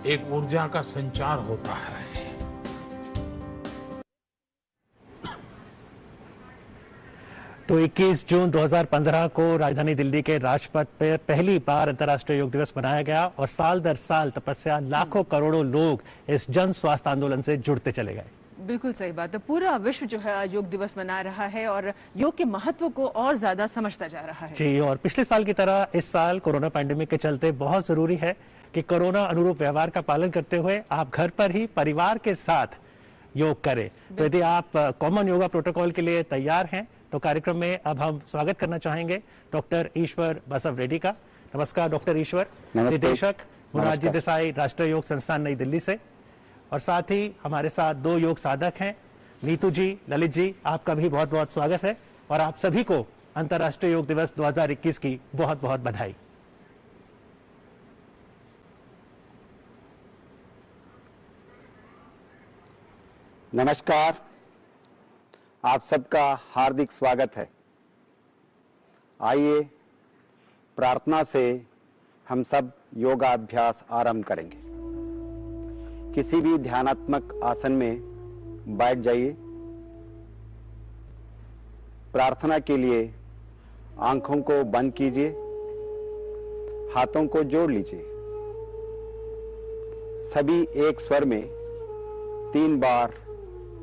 एक ऊर्जा का संचार होता है। तो 21 जून 2015 को राजधानी दिल्ली के राजपथ पर पहली बार अंतर्राष्ट्रीय योग दिवस मनाया गया और साल दर साल तपस्या लाखों करोड़ों लोग इस जन स्वास्थ्य आंदोलन से जुड़ते चले गए। बिल्कुल सही बात है। पूरा विश्व जो है योग दिवस मना रहा है और योग के महत्व को और ज्यादा समझता जा रहा है। जी, और पिछले साल की तरह इस साल कोरोना पैंडेमिक के चलते बहुत जरूरी है कि कोरोना अनुरूप व्यवहार का पालन करते हुए आप घर पर ही परिवार के साथ योग करें। तो यदि आप कॉमन योगा प्रोटोकॉल के लिए तैयार हैं तो कार्यक्रम में अब हम स्वागत करना चाहेंगे डॉक्टर ईश्वर बसव रेड्डी का। नमस्कार डॉक्टर ईश्वर। निदेशक मोरारजी देसाई राष्ट्रीय योग संस्थान नई दिल्ली से, और साथ ही हमारे साथ दो योग साधक हैं, नीतू जी, ललित जी, आपका भी बहुत बहुत स्वागत है और आप सभी को अंतर्राष्ट्रीय योग दिवस 2021 की बहुत बहुत बधाई। नमस्कार, आप सबका हार्दिक स्वागत है। आइए प्रार्थना से हम सब योगाभ्यास आरंभ करेंगे। किसी भी ध्यानात्मक आसन में बैठ जाइए। प्रार्थना के लिए आंखों को बंद कीजिए, हाथों को जोड़ लीजिए। सभी एक स्वर में 3 बार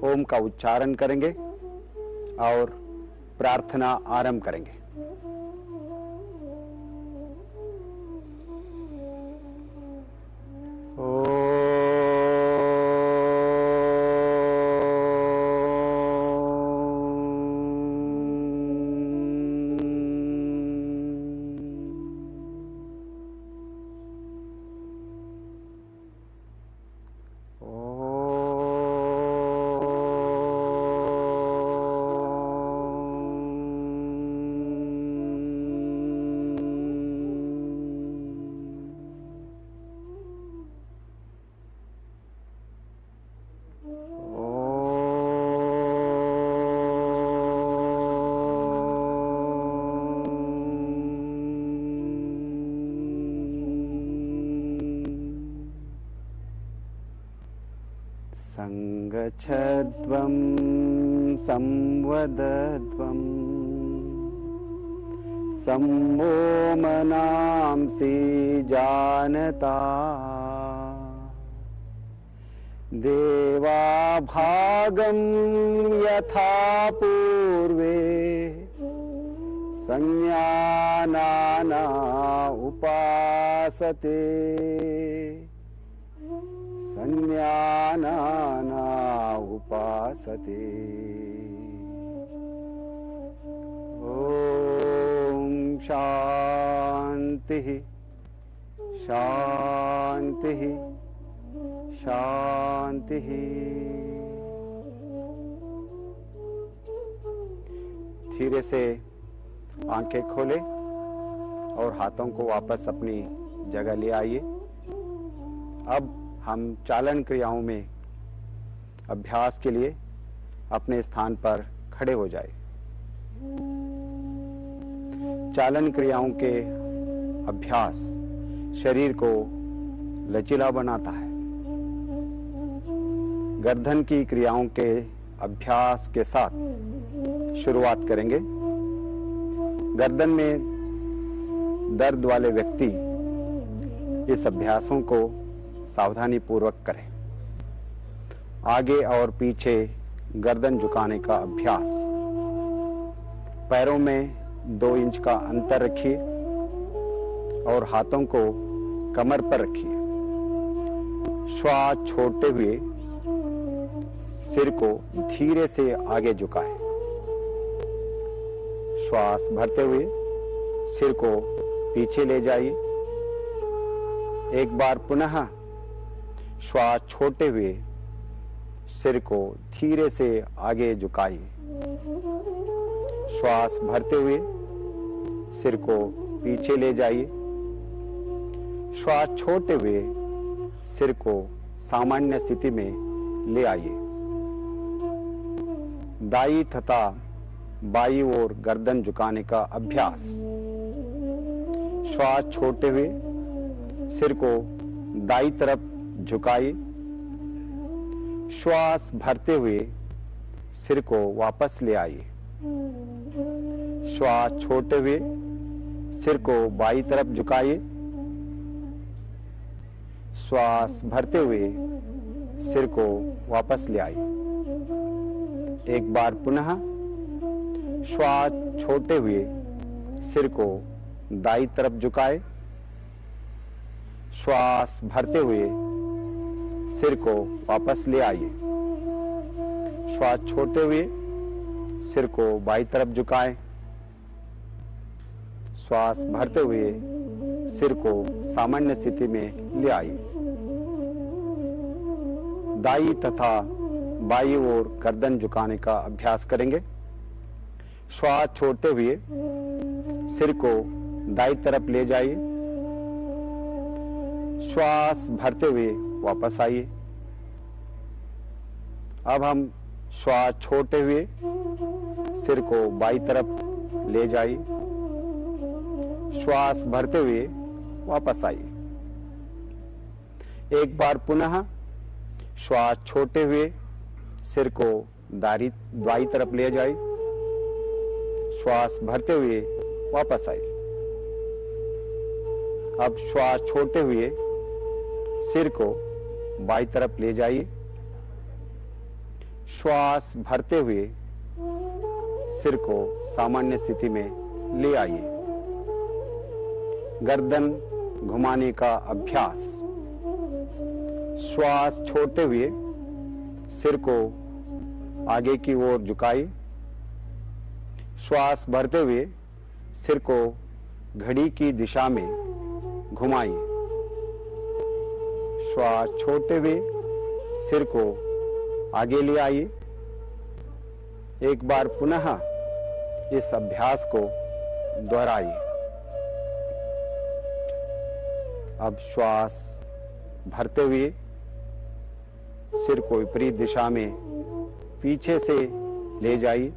ओम का उच्चारण करेंगे और प्रार्थना आरंभ करेंगे। संगच्छध्वं संवदध्वं सम्मो मनांसि जानता देवाभागं यथा पूर्वे संज्ञानाना उपासते संज्ञानाना उपासते। ओम शांति शांति शांति। धीरे से आंखें खोलें और हाथों को वापस अपनी जगह ले आइए। अब हम चालन क्रियाओं में अभ्यास के लिए अपने स्थान पर खड़े हो जाए। चालन क्रियाओं के अभ्यास शरीर को लचीला बनाता है। गर्दन की क्रियाओं के अभ्यास के साथ शुरुआत करेंगे। गर्दन में दर्द वाले व्यक्ति इस अभ्यासों को सावधानी पूर्वक करें। आगे और पीछे गर्दन झुकाने का अभ्यास। पैरों में 2 इंच का अंतर रखिए और हाथों को कमर पर रखिए। श्वास छोड़ते हुए सिर को धीरे से आगे झुकाएं। श्वास भरते हुए सिर को पीछे ले जाइए। एक बार पुनः श्वास छोड़ते हुए सिर को धीरे से आगे झुकाइए। श्वास भरते हुए सिर को पीछे ले जाइए। श्वास छोड़ते हुए सिर को सामान्य स्थिति में ले आइए। दाई तथा बाई ओर गर्दन झुकाने का अभ्यास। श्वास छोड़ते हुए सिर को दाई तरफ झुकाइए। श्वास भरते हुए सिर को वापस ले आइए। श्वास छोड़ते हुए सिर को बाईं तरफ झुकाइए। श्वास भरते हुए सिर को वापस ले आइए। एक बार पुनः श्वास छोड़ते हुए सिर को दाईं तरफ झुकाए। श्वास भरते हुए सिर को वापस ले आइए। श्वास छोड़ते हुए सिर को बाईं तरफ झुकाएं। श्वास भरते हुए सिर को सामान्य स्थिति में ले आइए। दाईं तथा बाईं ओर गर्दन झुकाने का अभ्यास करेंगे। श्वास छोड़ते हुए सिर को दाईं तरफ ले जाइए। श्वास भरते हुए वापस आइए। अब हम श्वास छोड़ते हुए सिर को बाईं तरफ ले जाइए। श्वास भरते हुए वापस आइए। एक बार पुनः श्वास छोड़ते हुए सिर को दाईं तरफ ले जाइए। श्वास भरते हुए वापस आइए। अब श्वास छोड़ते हुए सिर को बाईं तरफ ले जाइए। श्वास भरते हुए सिर को सामान्य स्थिति में ले आइए। गर्दन घुमाने का अभ्यास। श्वास छोड़ते हुए सिर को आगे की ओर झुकाइए। श्वास भरते हुए सिर को घड़ी की दिशा में घुमाइए। श्वास छोड़ते हुए सिर को आगे ले आइए। एक बार पुनः इस अभ्यास को दोहराइए। अब श्वास भरते हुए सिर को विपरीत दिशा में पीछे से ले जाइए।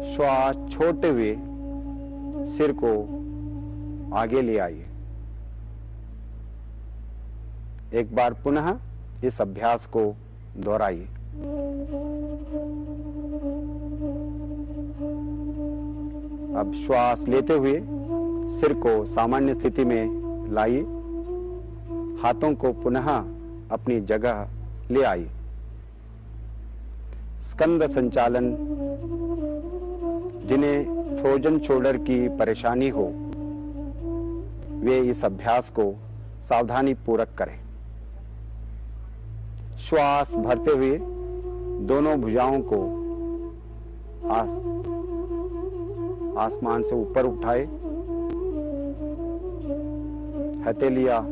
श्वास छोड़ते हुए सिर को आगे ले आइए। एक बार पुनः इस अभ्यास को दोहराइए। अब श्वास लेते हुए सिर को सामान्य स्थिति में लाइए। हाथों को पुनः अपनी जगह ले आइए। स्कंद संचालन। जिन्हें फ्रोजन शोल्डर की परेशानी हो वे इस अभ्यास को सावधानी पूर्वक करें। श्वास भरते हुए दोनों भुजाओं को आसमान से ऊपर उठाए। हथेलियां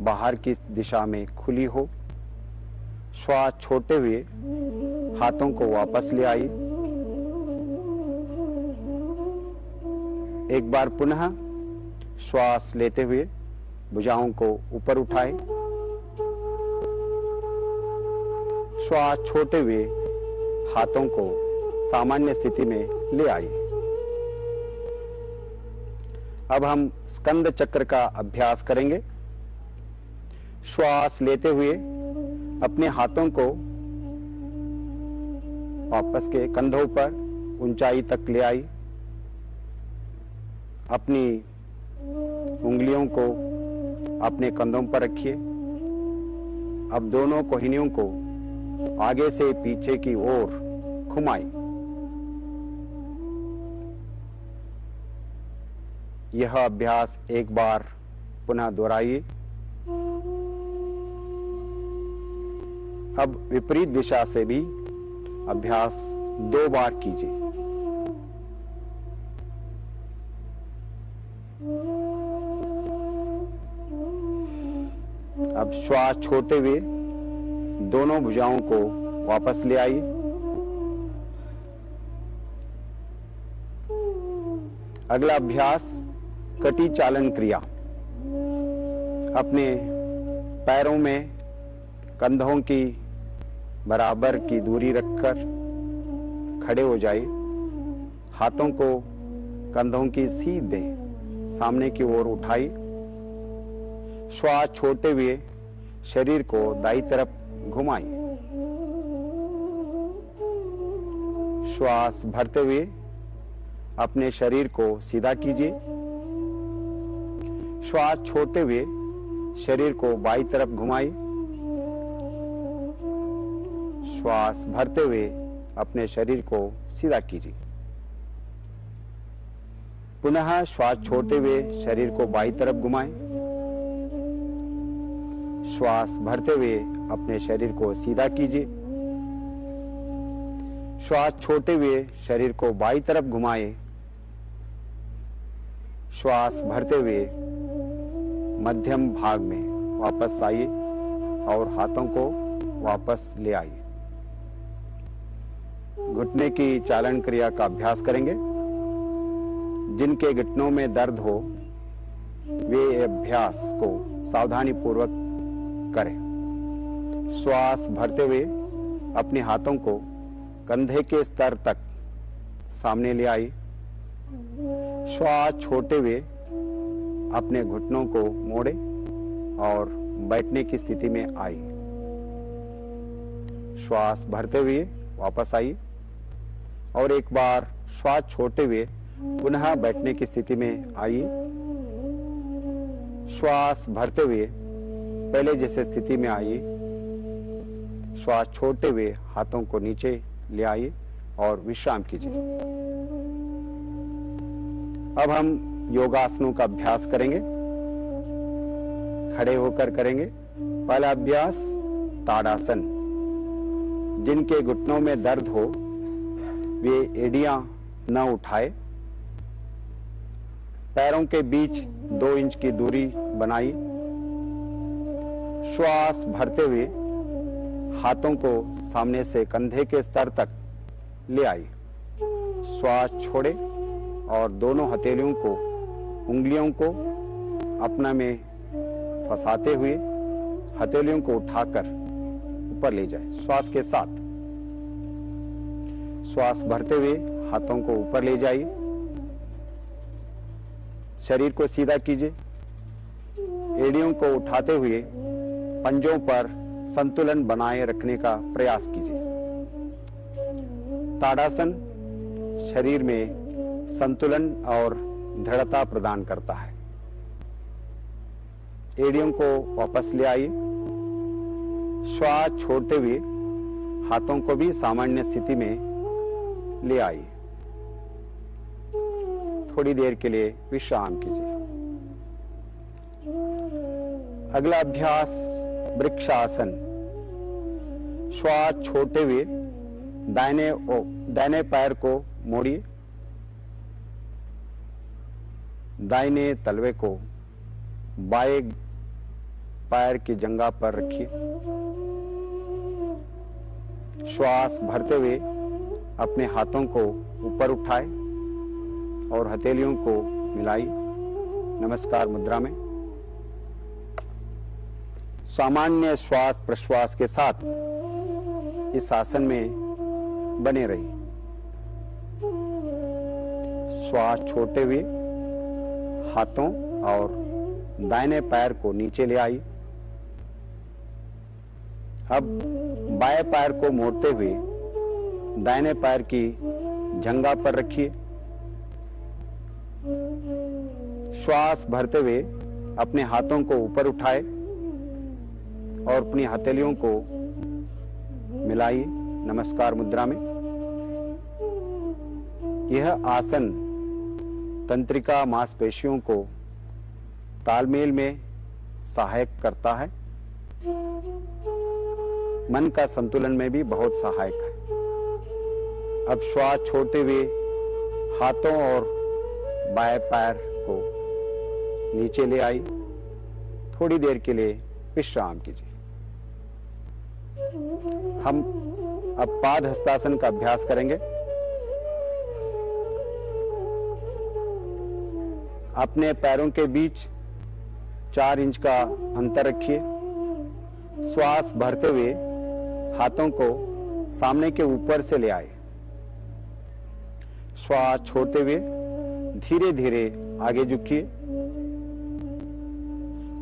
बाहर की दिशा में खुली हो। श्वास छोड़ते हुए हाथों को वापस ले आइए। एक बार पुनः श्वास लेते हुए भुजाओं को ऊपर उठाए। श्वास छोड़ते हुए हाथों को सामान्य स्थिति में ले आइए। अब हम स्कंद चक्र का अभ्यास करेंगे। श्वास लेते हुए अपने हाथों को वापस के कंधों पर ऊंचाई तक ले आई। अपनी उंगलियों को अपने कंधों पर रखिए। अब दोनों कोहनियों को आगे से पीछे की ओर घुमाई। यह अभ्यास एक बार पुनः दोहराइए। अब विपरीत दिशा से भी अभ्यास 2 बार कीजिए। अब श्वास छोड़ते हुए दोनों भुजाओं को वापस ले आइए। अगला अभ्यास कटी चालन क्रिया। अपने पैरों में कंधों की बराबर की दूरी रखकर खड़े हो जाइए। हाथों को कंधों की सीधे सामने की ओर उठाइए। श्वास छोड़ते हुए शरीर को दाईं तरफ घुमाइए। श्वास भरते हुए अपने शरीर को सीधा कीजिए। श्वास छोड़ते हुए शरीर को बाईं तरफ घुमाइए। श्वास भरते हुए अपने शरीर को सीधा कीजिए। पुनः श्वास छोड़ते हुए शरीर को बाईं तरफ घुमाएं। श्वास भरते हुए अपने शरीर को सीधा कीजिए। श्वास छोड़ते हुए शरीर को बाईं तरफ घुमाएं। श्वास भरते हुए मध्यम भाग में वापस आइए और हाथों को वापस ले आइए। घुटने की चालन क्रिया का अभ्यास करेंगे। जिनके घुटनों में दर्द हो वे अभ्यास को सावधानी पूर्वक करें। श्वास भरते हुए अपने हाथों को कंधे के स्तर तक सामने ले आइए। श्वास छोड़ते हुए अपने घुटनों को मोड़े और बैठने की स्थिति में आइए। श्वास भरते हुए वापस आइए और एक बार श्वास छोड़ते हुए पुनः बैठने की स्थिति में आइए। श्वास भरते हुए पहले जैसे स्थिति में आइए। श्वास छोड़ते हुए हाथों को नीचे ले आइए और विश्राम कीजिए। अब हम योगासनों का अभ्यास करेंगे। खड़े होकर करेंगे। पहला अभ्यास ताड़ासन। जिनके घुटनों में दर्द हो वे एड़ियां न उठाए। पैरों के बीच 2 इंच की दूरी बनाई। श्वास भरते हुए हाथों को सामने से कंधे के स्तर तक ले आई। श्वास छोड़े और दोनों हथेलियों को, उंगलियों को अपना में फंसाते हुए हथेलियों को उठाकर ऊपर ले जाए। श्वास के साथ श्वास भरते हुए हाथों को ऊपर ले जाइए। शरीर को सीधा कीजिए। एड़ियों को उठाते हुए पंजों पर संतुलन बनाए रखने का प्रयास कीजिए। ताड़ासन शरीर में संतुलन और दृढ़ता प्रदान करता है। एड़ियों को वापस ले आइए। श्वास छोड़ते हुए हाथों को भी सामान्य स्थिति में ले आइए। थोड़ी देर के लिए विश्राम कीजिए। अगला अभ्यास वृक्षासन। श्वास छोड़ते हुए दाहिने पैर को मोड़िए। दाहिने तलवे को बाएं पैर की जंघा पर रखिए। श्वास भरते हुए अपने हाथों को ऊपर उठाए और हथेलियों को मिलाई नमस्कार मुद्रा में। सामान्य श्वास प्रश्वास के साथ इस आसन में बने रहिए। श्वास छोड़ते हुए हाथों और दाहिने पैर को नीचे ले आइए। अब बाएं पैर को मोड़ते हुए दाहिने पैर की जंघा पर रखिए। श्वास भरते हुए अपने हाथों को ऊपर उठाए और अपनी हथेलियों को मिलाइए नमस्कार मुद्रा में। यह आसन तंत्रिका मांसपेशियों को तालमेल में सहायक करता है। मन का संतुलन में भी बहुत सहायक है। अब श्वास छोड़ते हुए हाथों और बाएं पैर को नीचे ले आई। थोड़ी देर के लिए विश्राम कीजिए। हम अब पाद हस्तासन का अभ्यास करेंगे। अपने पैरों के बीच 4 इंच का अंतर रखिए। श्वास भरते हुए हाथों को सामने के ऊपर से ले आए। श्वास छोड़ते हुए धीरे धीरे आगे झुकिए।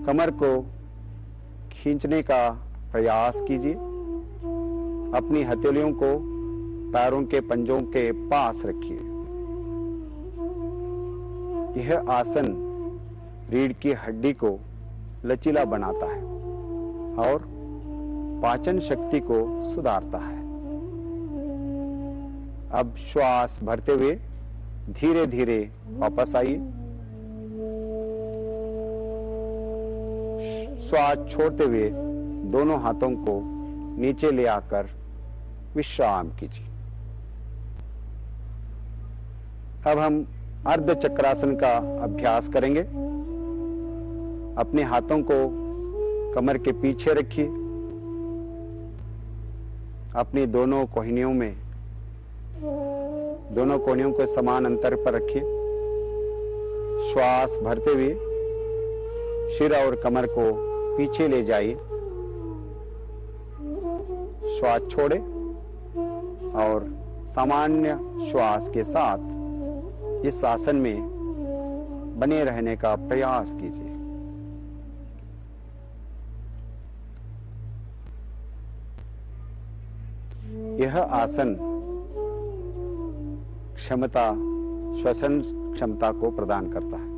कमर को खींचने का प्रयास कीजिए। अपनी हथेलियों को पैरों के पंजों के पास रखिए। यह आसन रीढ़ की हड्डी को लचीला बनाता है और पाचन शक्ति को सुधारता है। अब श्वास भरते हुए धीरे धीरे वापस आइए। श्वास छोड़ते हुए दोनों हाथों को नीचे ले आकर विश्राम कीजिए। अब हम अर्ध चक्रासन का अभ्यास करेंगे। अपने हाथों को कमर के पीछे रखिए। अपनी दोनों कोहनियों को समान अंतर पर रखिए। श्वास भरते हुए सिर और कमर को पीछे ले जाइए। श्वास छोड़े और सामान्य श्वास के साथ इस आसन में बने रहने का प्रयास कीजिए। यह आसन श्वसन क्षमता को प्रदान करता है।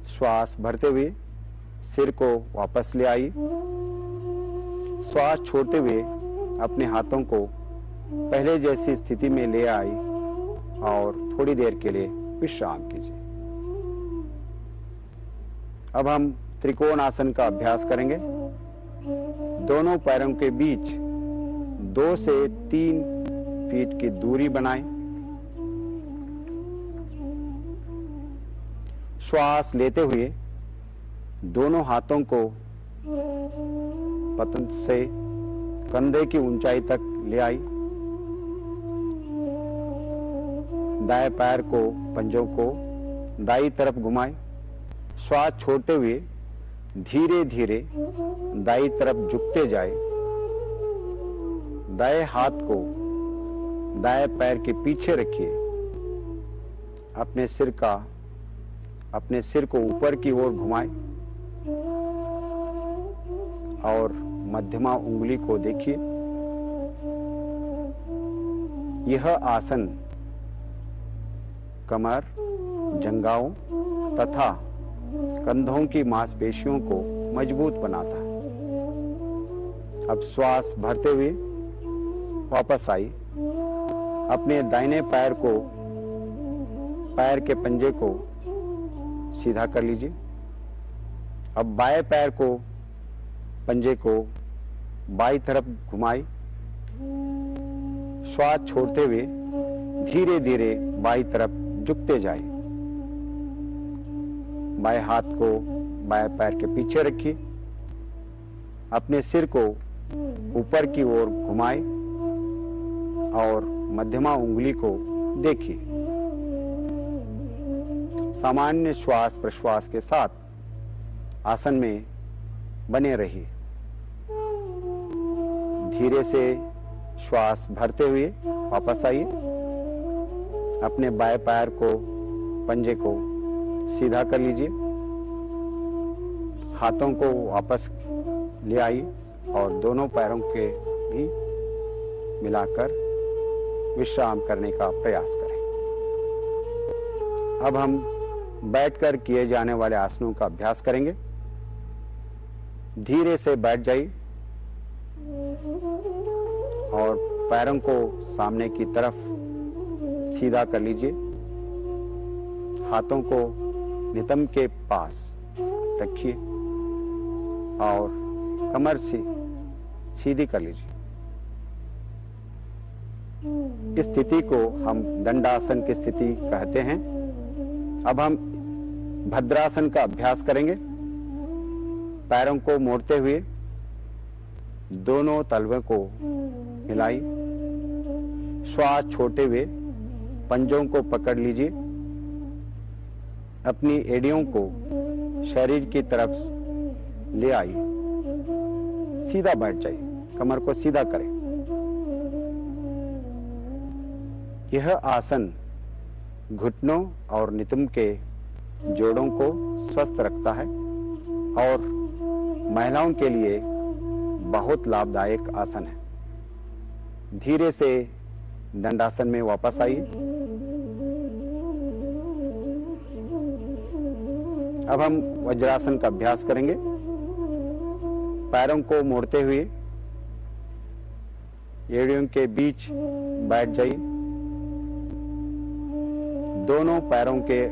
श्वास भरते हुए सिर को वापस ले आइए। श्वास छोड़ते हुए अपने हाथों को पहले जैसी स्थिति में ले आइए और थोड़ी देर के लिए विश्राम कीजिए। अब हम त्रिकोण आसन का अभ्यास करेंगे। दोनों पैरों के बीच 2 से 3 फीट की दूरी बनाएं। श्वास लेते हुए दोनों हाथों को पतन से कंधे की ऊंचाई तक ले आई। दाएं पैर को पंजों को दाईं तरफ घुमाएं। श्वास छोड़ते हुए धीरे धीरे दाईं तरफ झुकते जाए। दाएं हाथ को दाएं पैर के पीछे रखिए। अपने सिर को ऊपर की ओर घुमाएं और मध्यमा उंगली को देखिए। यह आसन कमर, जंघाओं तथा कंधों की मांसपेशियों को मजबूत बनाता है। अब श्वास भरते हुए वापस आई। अपने दाहिने पैर के पंजे को सीधा कर लीजिए। अब बाएं पैर को पंजे को बाईं तरफ घुमाई। श्वास छोड़ते हुए धीरे धीरे बाईं तरफ झुकते जाए। बाएं हाथ को बाएं पैर के पीछे रखिए। अपने सिर को ऊपर की ओर घुमाए और मध्यमा उंगली को देखिए। सामान्य श्वास प्रश्वास के साथ आसन में बने रहिए। धीरे से श्वास भरते हुए वापस आइए। अपने बाएं पैर को पंजे को सीधा कर लीजिए। हाथों को वापस ले आइए और दोनों पैरों के भी मिलाकर विश्राम करने का प्रयास करें। अब हम बैठकर किए जाने वाले आसनों का अभ्यास करेंगे। धीरे से बैठ जाइए और पैरों को सामने की तरफ सीधा कर लीजिए। हाथों को नितंब के पास रखिए और कमर से सीधी कर लीजिए। इस स्थिति को हम दंडासन की स्थिति कहते हैं। अब हम भद्रासन का अभ्यास करेंगे। पैरों को मोड़ते हुए दोनों तलवों को मिलाई। श्वास छोड़ते हुए पंजों को पकड़ लीजिए। अपनी एड़ियों को शरीर की तरफ ले आइए। सीधा बैठ जाइए। कमर को सीधा करें। यह आसन घुटनों और नितंब के जोड़ों को स्वस्थ रखता है और महिलाओं के लिए बहुत लाभदायक आसन है। धीरे से दंडासन में वापस आइए। अब हम वज्रासन का अभ्यास करेंगे। पैरों को मोड़ते हुए एड़ियों के बीच बैठ जाइए। दोनों पैरों के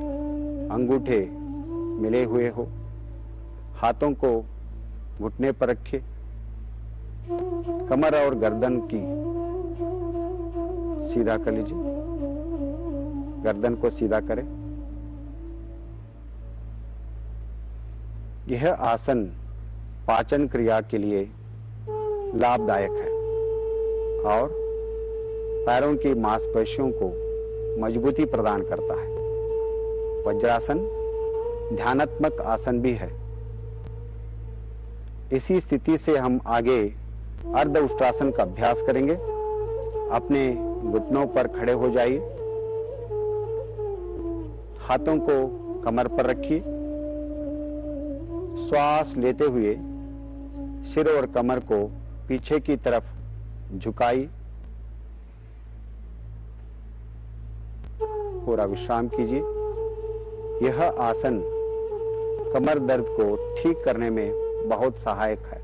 अंगूठे मिले हुए हो। हाथों को घुटने पर रखिए। कमर और गर्दन की सीधा कर लीजिए। गर्दन को सीधा करें। यह आसन पाचन क्रिया के लिए लाभदायक है और पैरों की मांसपेशियों को मजबूती प्रदान करता है। वज्रासन ध्यानात्मक आसन भी है। इसी स्थिति से हम आगे अर्ध उष्ट्रासन का अभ्यास करेंगे। अपने घुटनों पर खड़े हो जाइए। हाथों को कमर पर रखिए। श्वास लेते हुए सिर और कमर को पीछे की तरफ झुकाइए। पूरा विश्राम कीजिए। यह आसन कमर दर्द को ठीक करने में बहुत सहायक है।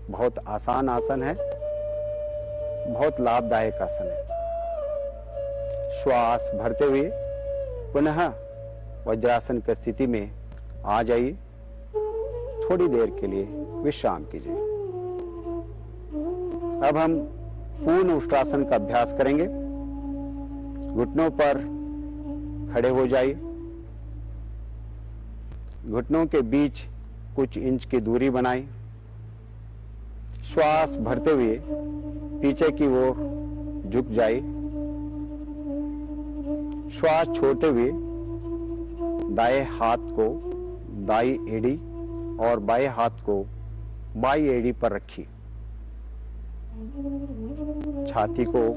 बहुत आसान आसन है। बहुत लाभदायक आसन है। श्वास भरते हुए पुनः वज्रासन की स्थिति में आ जाइए। थोड़ी देर के लिए विश्राम कीजिए। अब हम पूर्ण उष्ट्रासन का अभ्यास करेंगे। घुटनों पर खड़े हो जाइए। घुटनों के बीच कुछ इंच की दूरी बनाई। श्वास भरते हुए पीछे की ओर झुक जाइए। श्वास छोड़ते हुए दाएं हाथ को दाई एड़ी और बाएं हाथ को बाई एड़ी पर रखिए। छाती को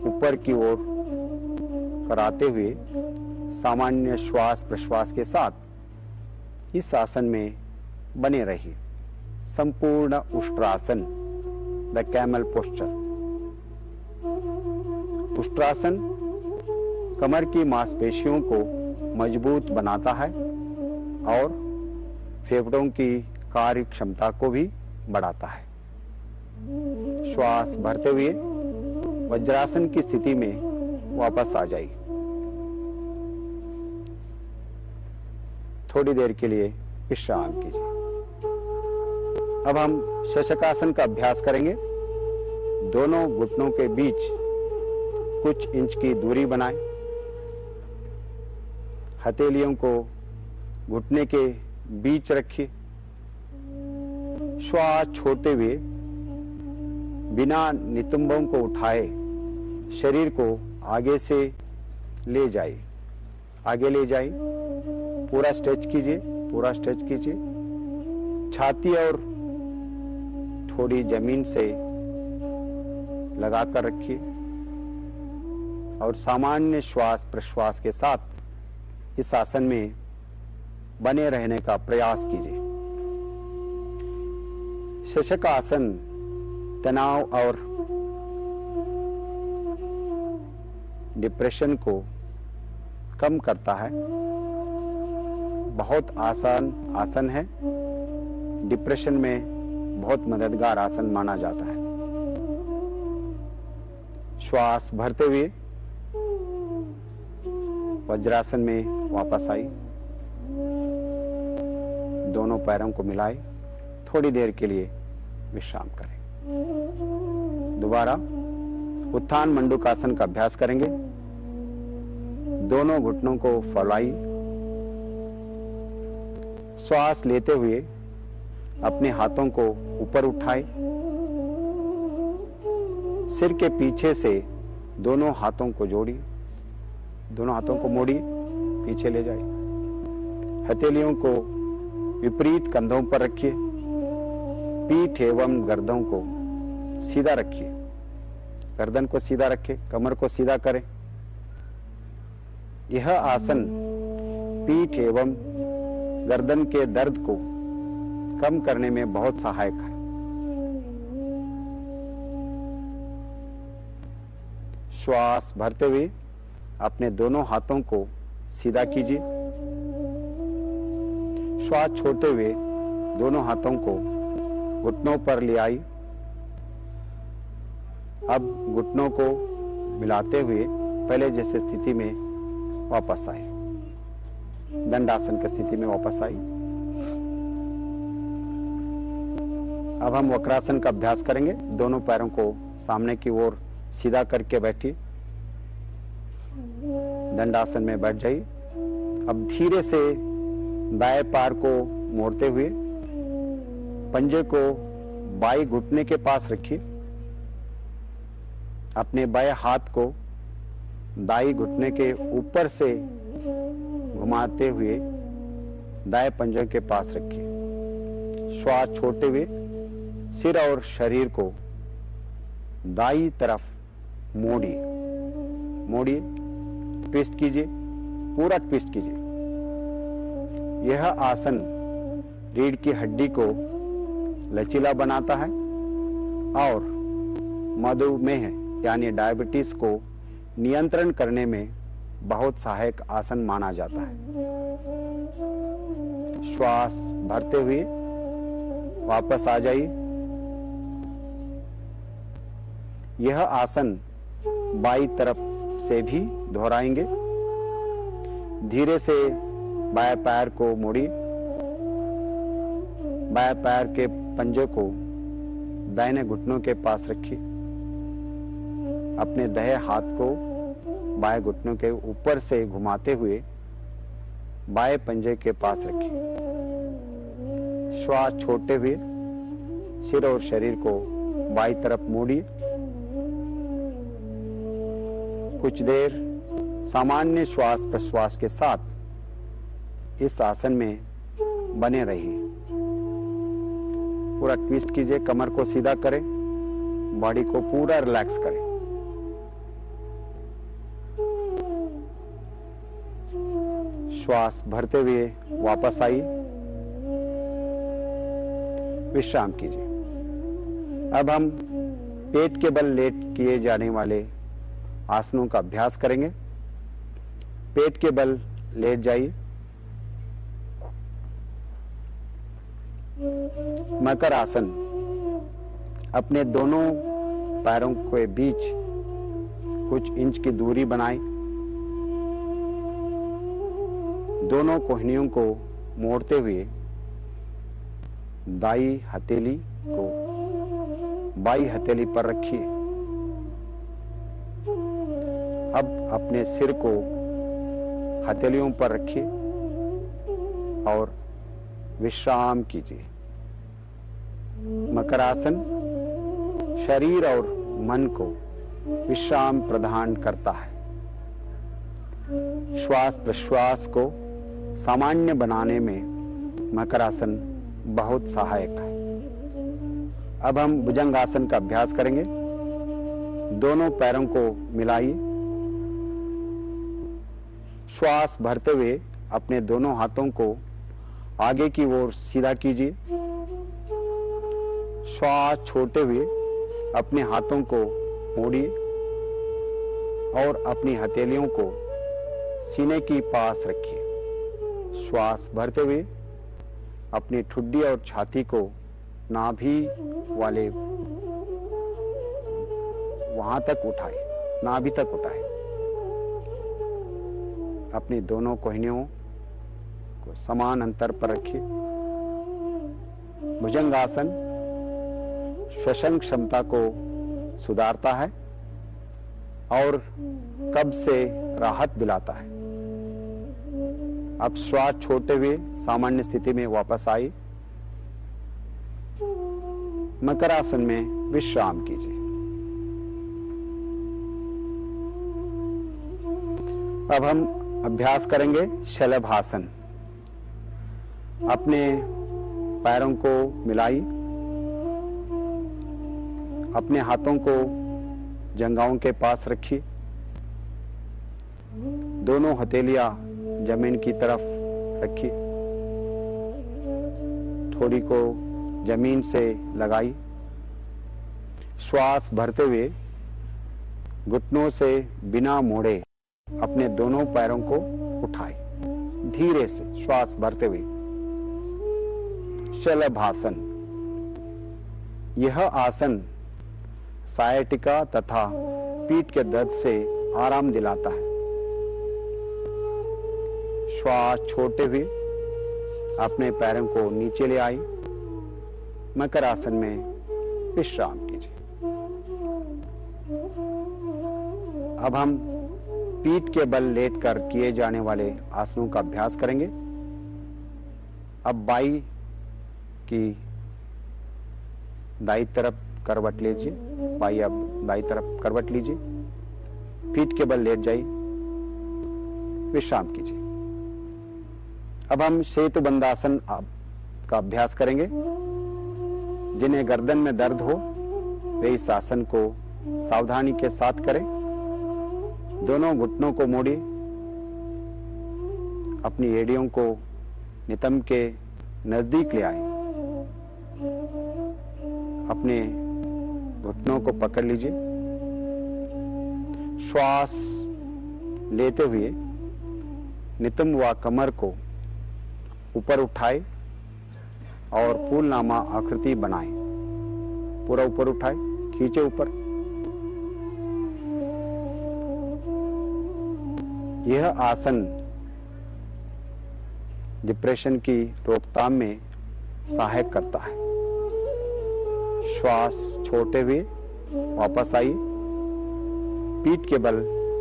ऊपर की ओर कराते हुए सामान्य श्वास प्रश्वास के साथ इस आसन में बने रहिए। संपूर्ण Ushtrasana, the camel posture. Ushtrasana कमर की मांसपेशियों को मजबूत बनाता है और फेफड़ों की कार्य क्षमता को भी बढ़ाता है। श्वास भरते हुए वज्रासन की स्थिति में वापस आ जाइए। थोड़ी देर के लिए विश्राम कीजिए। अब हम शशकासन का अभ्यास करेंगे। दोनों घुटनों के बीच कुछ इंच की दूरी बनाएं। हथेलियों को घुटने के बीच रखिए। श्वास छोड़ते हुए बिना नितंबों को उठाए शरीर को आगे से ले जाइए। आगे ले जाइए। पूरा स्ट्रेच कीजिए। पूरा स्ट्रेच कीजिए। छाती और थोड़ी जमीन से लगाकर रखिए और सामान्य श्वास प्रश्वास के साथ इस आसन में बने रहने का प्रयास कीजिए। शशकासन तनाव और डिप्रेशन को कम करता है। बहुत आसान आसन है। डिप्रेशन में बहुत मददगार आसन माना जाता है। श्वास भरते हुए वज्रासन में वापस आई। दोनों पैरों को मिलाए। थोड़ी देर के लिए विश्राम करें। दोबारा उत्थान मंडूकासन का अभ्यास करेंगे। दोनों घुटनों को फैलाइए। श्वास लेते हुए अपने हाथों को ऊपर उठाए। सिर के पीछे से दोनों हाथों को जोड़िए। दोनों हाथों को मोड़िए, पीछे ले जाइए। हथेलियों को विपरीत कंधों पर रखिए। पीठ एवं गर्दन को सीधा रखिए। गर्दन को सीधा रखें, कमर को सीधा करें। यह आसन पीठ एवं गर्दन के दर्द को कम करने में बहुत सहायक है। श्वास भरते हुए अपने दोनों हाथों को सीधा कीजिए। श्वास छोड़ते हुए दोनों हाथों को घुटनों पर ले आई। अब घुटनों को मिलाते हुए पहले जैसे स्थिति में वापस आए, दंडासन की स्थिति में वापस आई। अब हम वक्रासन का अभ्यास करेंगे। दोनों पैरों को सामने की ओर सीधा करके बैठिए, दंडासन में बैठ जाइए। अब धीरे से दाएं पैर को मोड़ते हुए पंजे को बाएं घुटने के पास रखिए। अपने बाएं हाथ को दाएं घुटने के ऊपर से घुमाते हुए दाएं पंजे के पास रखिए। श्वास छोड़ते हुए सिर और शरीर को दाईं तरफ मोड़िए, मोड़िए, ट्विस्ट कीजिए, पूरा ट्विस्ट कीजिए। यह आसन रीढ़ की हड्डी को लचीला बनाता है और मधुमेह यानी डायबिटीज को नियंत्रण करने में बहुत सहायक आसन माना जाता है। श्वास भरते हुए वापस आ जाइए। यह आसन बाईं तरफ से भी दोहराएंगे। धीरे से बाएं पैर को मोड़िए, बाएं पैर के पंजे को दाहिने घुटनों के पास रखिए। अपने दाएं हाथ को बाएं घुटनों के ऊपर से घुमाते हुए बाएं पंजे के पास रखिए। श्वास छोड़ते हुए सिर और शरीर को बाईं तरफ मोड़िए। कुछ देर सामान्य श्वास प्रश्वास के साथ इस आसन में बने रहिए। पूरा ट्विस्ट कीजिए, कमर को सीधा करें, बॉडी को पूरा रिलैक्स करें। श्वास भरते हुए वापस आइए, विश्राम कीजिए। अब हम पेट के बल लेट किए जाने वाले आसनों का अभ्यास करेंगे। पेट के बल लेट जाइए। मकर आसन, अपने दोनों पैरों के बीच कुछ इंच की दूरी बनाएं। दोनों कोहनियों को मोड़ते हुए दाई हथेली को बाई हथेली पर रखिए। अब अपने सिर को हथेलियों पर रखिए और विश्राम कीजिए। मकर आसन शरीर और मन को विश्राम प्रदान करता है। श्वास प्रश्वास को सामान्य बनाने में मकर आसन बहुत सहायक है। अब हम भुजंगासन का अभ्यास करेंगे। दोनों पैरों को मिलाइए। श्वास भरते हुए अपने दोनों हाथों को आगे की ओर सीधा कीजिए। श्वास छोड़ते हुए अपने हाथों को मोड़िए और अपनी हथेलियों को सीने के पास रखिए। श्वास भरते हुए अपनी ठुड्डी और छाती को नाभि वाले वहां तक उठाए, नाभि तक उठाए। अपनी दोनों कोहनियों को समान अंतर पर रखिए। भुजंगासन श्वसन क्षमता को सुधारता है और कब्ज से राहत दिलाता है। अब श्वास छोड़ते हुए सामान्य स्थिति में वापस आई। मकर आसन में विश्राम कीजिए। अब हम अभ्यास करेंगे शलभासन। अपने पैरों को मिलाई, अपने हाथों को जंघाओं के पास रखिए। दोनों हथेलियां जमीन की तरफ रखिए। ठोड़ी को जमीन से लगाई। श्वास भरते हुए घुटनों से बिना मोड़े अपने दोनों पैरों को उठाए। धीरे से श्वास भरते हुए शलभासन। यह आसन सायटिका तथा पीठ के दर्द से आराम दिलाता है। श्वास छोड़ते हुए अपने पैरों को नीचे ले आई। मकर आसन में विश्राम कीजिए। अब हम पीठ के बल लेटकर किए जाने वाले आसनों का अभ्यास करेंगे। अब बाई की दाई तरफ करवट लीजिए। बाई अब दाई तरफ करवट लीजिए। पीठ के बल लेट जाइए। विश्राम कीजिए। अब हम सेतुबंधासन का अभ्यास करेंगे। जिन्हें गर्दन में दर्द हो वे इस आसन को सावधानी के साथ करें। दोनों घुटनों को मोड़िए। अपनी एड़ियों को नितंब के नजदीक ले आए। अपने घुटनों को पकड़ लीजिए। श्वास लेते हुए नितंब व कमर को ऊपर उठाए और फूलनामा आकृति बनाए। पूरा ऊपर उठाए, खींचे ऊपर। यह आसन डिप्रेशन की रोकथाम में सहायक करता है। श्वास छोड़ते हुए वापस आइए। पीठ के बल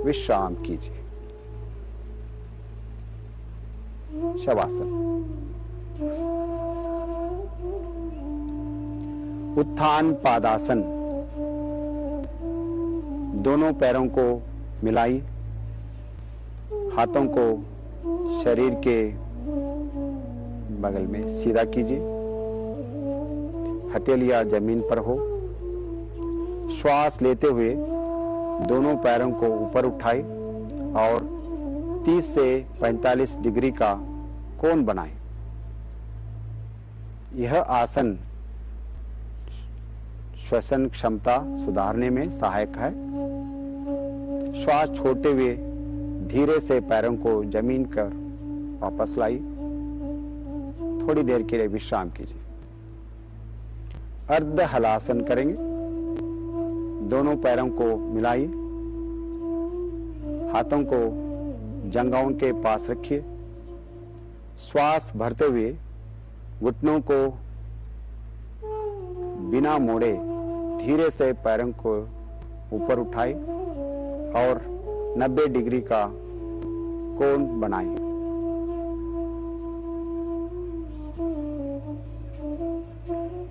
विश्राम कीजिए। शवासन। उत्थान पादासन। दोनों पैरों को मिलाई। हाथों को शरीर के बगल में सीधा कीजिए। हथेलियां जमीन पर हो। श्वास लेते हुए दोनों पैरों को ऊपर उठाए और 30 से 45 डिग्री का कोण बनाएं। यह आसन श्वसन क्षमता सुधारने में सहायक है। श्वास छोड़ते हुए धीरे से पैरों को जमीन कर वापस लाई। थोड़ी देर के लिए विश्राम कीजिए। अर्ध हलासन करेंगे। दोनों पैरों को मिलाइए। हाथों को जंघाओं के पास रखिए। श्वास भरते हुए घुटनों को बिना मोड़े धीरे से पैरों को ऊपर उठाए और 90 डिग्री का कोण बनाएं।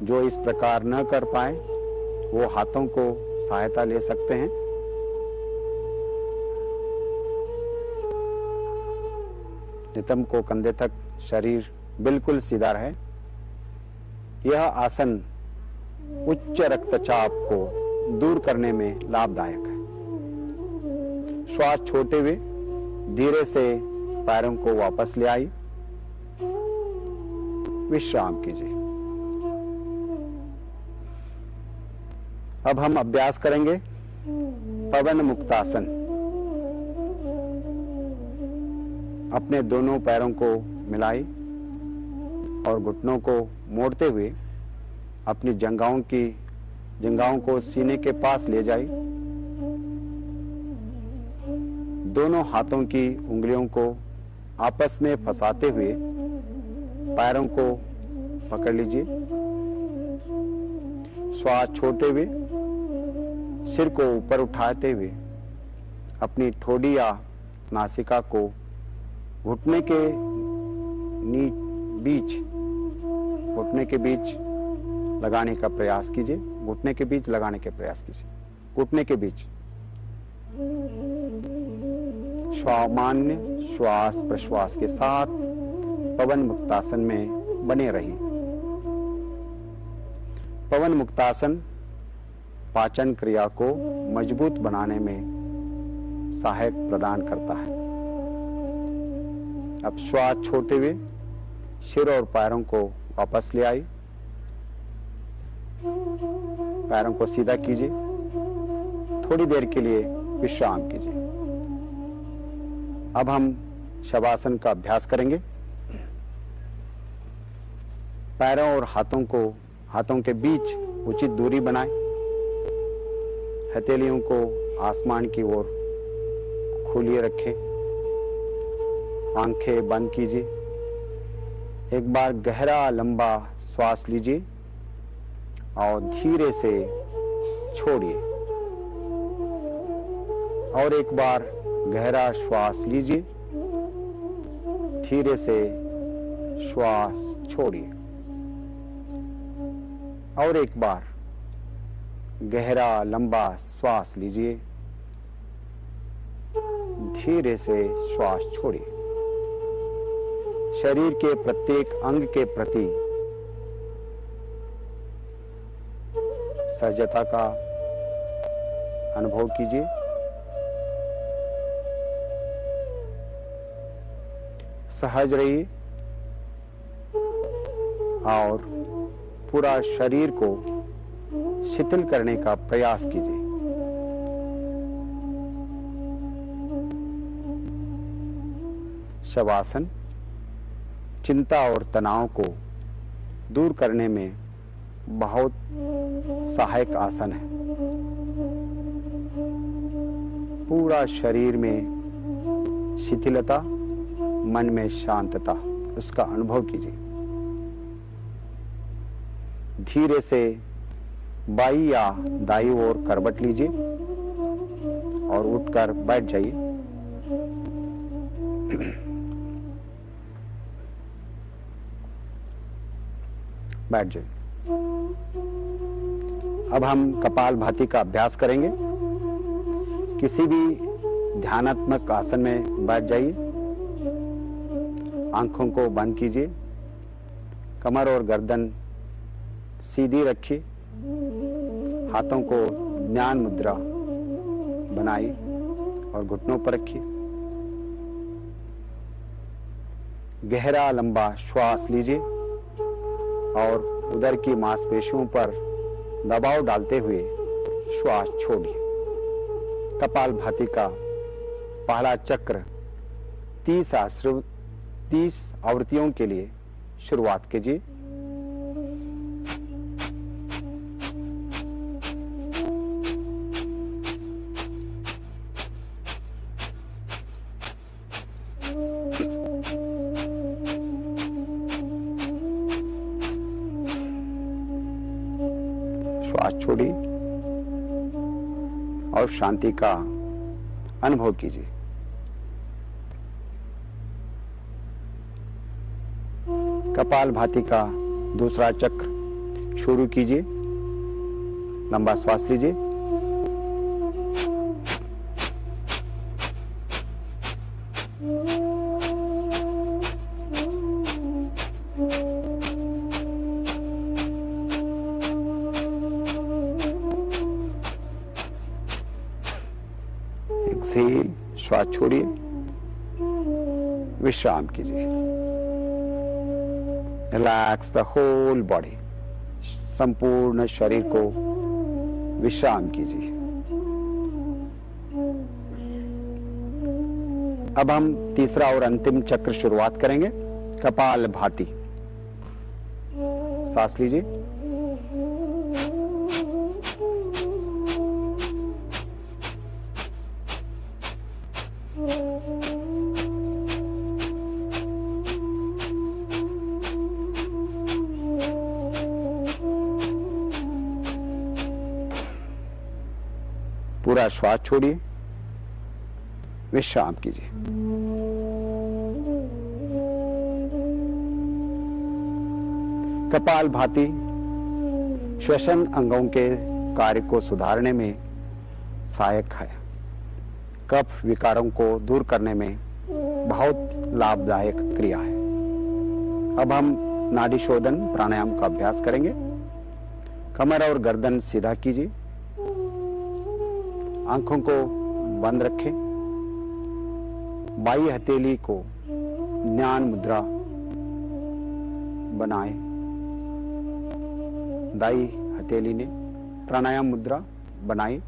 जो इस प्रकार न कर पाए वो हाथों को सहायता ले सकते हैं। नितंब को कंधे तक शरीर बिल्कुल सीधा रहे। यह आसन उच्च रक्तचाप को दूर करने में लाभदायक है। श्वास छोड़ते हुए धीरे से पैरों को वापस ले आई। विश्राम कीजिए। अब हम अभ्यास करेंगे पवन मुक्तासन। अपने दोनों पैरों को मिलाई और घुटनों को मोड़ते हुए अपनी जंघाओं को सीने के पास ले जाए। दोनों हाथों की उंगलियों को आपस में फंसाते हुए पैरों को पकड़ लीजिए। श्वास छोड़ते हुए सिर को ऊपर उठाते हुए अपनी ठोड़ी या नासिका को घुटने के बीच लगाने का प्रयास कीजिए। घुटने के बीच लगाने के प्रयास कीजिए। घुटने के बीच सामान्य श्वास प्रश्वास के साथ पवन मुक्तासन में बने रहिए। पवन मुक्तासन पाचन क्रिया को मजबूत बनाने में सहायक प्रदान करता है। अब श्वास छोड़ते हुए सिर और पैरों को वापस ले आइए। पैरों को सीधा कीजिए, थोड़ी देर के लिए विश्राम कीजिए। अब हम शवासन का अभ्यास करेंगे। पैरों और हाथों के बीच उचित दूरी बनाएं। हथेलियों को आसमान की ओर खोलिए रखें। आंखें बंद कीजिए। एक बार गहरा लंबा श्वास लीजिए और धीरे से छोड़िए। और एक बार गहरा श्वास लीजिए, धीरे से श्वास छोड़िए। और एक बार गहरा लंबा श्वास लीजिए, धीरे से श्वास छोड़िए। शरीर के प्रत्येक अंग के प्रति सहजता का अनुभव कीजिए। सहज रहिए और पूरा शरीर को शिथिल करने का प्रयास कीजिए। शवासन चिंता और तनाव को दूर करने में बहुत सहायक आसन है। पूरा शरीर में शिथिलता, मन में शांतता, उसका अनुभव कीजिए। धीरे से बाई या दाई ओर करवट लीजिए और उठकर बैठ जाइए। बैठ जाइए। अब हम कपालभाति का अभ्यास करेंगे। किसी भी ध्यानात्मक आसन में बैठ जाइए। आंखों को बंद कीजिए। कमर और गर्दन सीधी रखिए। हाथों को ज्ञान मुद्रा बनाइए और घुटनों पर रखिए। गहरा लंबा श्वास लीजिए और उदर की मांसपेशियों पर दबाव डालते हुए श्वास छोड़िए। कपालभाति का पहला चक्र 30 आवृत्तियों के लिए शुरुआत कीजिए। श्वास छोड़िए और शांति का अनुभव कीजिए। कपालभाति का दूसरा चक्र शुरू कीजिए। लंबा श्वास लीजिए। एक्सेल, श्वास छोड़िए, विश्राम कीजिए। रिलैक्स द होल बॉडी, संपूर्ण शरीर को विश्राम कीजिए। अब हम तीसरा और अंतिम चक्र शुरुआत करेंगे। कपालभाति। सांस लीजिए। पूरा श्वास छोड़िए, विश्राम कीजिए। कपालभाति श्वसन अंगों के कार्य को सुधारने में सहायक है। कफ विकारों को दूर करने में बहुत लाभदायक क्रिया है। अब हम नाड़ी शोधन प्राणायाम का अभ्यास करेंगे। कमर और गर्दन सीधा कीजिए। आंखों को बंद रखें। बाई हथेली को ज्ञान मुद्रा बनाएं दाई हथेली ने प्राणायाम मुद्रा बनाई।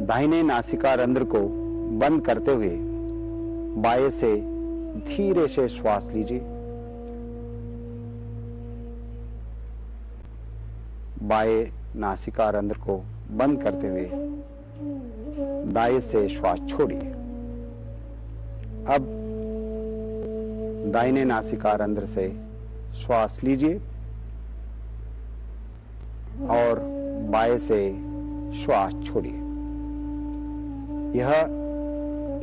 दाहिने नासिका रंध्र को बंद करते हुए बाएं से धीरे से श्वास लीजिए। बाएं नासिका रंध्र को बंद करते हुए दाएं से श्वास छोड़िए। अब दाहिने नासिका रंध्र से श्वास लीजिए और बाएं से श्वास छोड़िए। यह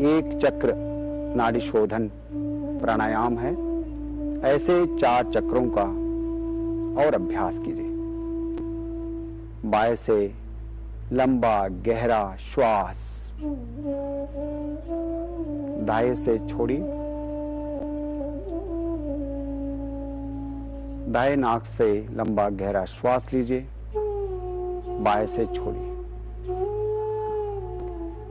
एक चक्र नाड़ी शोधन प्राणायाम है। ऐसे 4 चक्रों का और अभ्यास कीजिए। बाएं से लंबा गहरा श्वास दाएं से छोड़िए। दाएं नाक से लंबा गहरा श्वास लीजिए, बाएं से छोड़िए।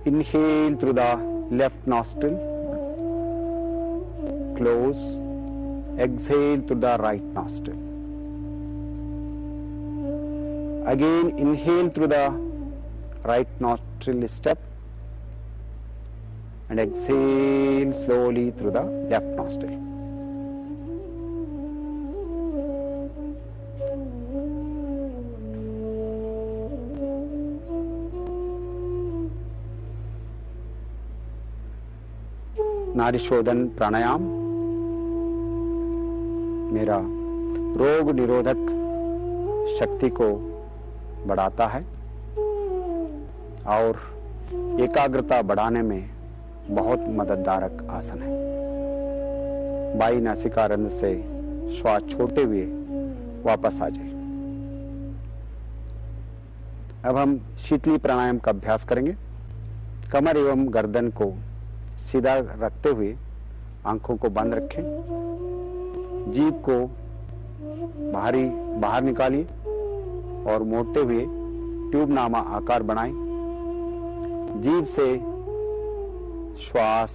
Inhale through the left nostril, close. Exhale through the right nostril. Again inhale through the right nostril step and exhale slowly through the left nostril. नाड़ी शोधन प्राणायाम मेरा रोग निरोधक शक्ति को बढ़ाता है और एकाग्रता बढ़ाने में बहुत मददगारक आसन है। बाई नासिका रंध्र से श्वास छोड़ते हुए वापस आ जाए। अब हम शीतली प्राणायाम का अभ्यास करेंगे। कमर एवं गर्दन को सीधा रखते हुए आंखों को बंद रखें। जीभ को बाहर निकालिए और मोड़ते हुए ट्यूब नामा आकार बनाएं। जीभ से श्वास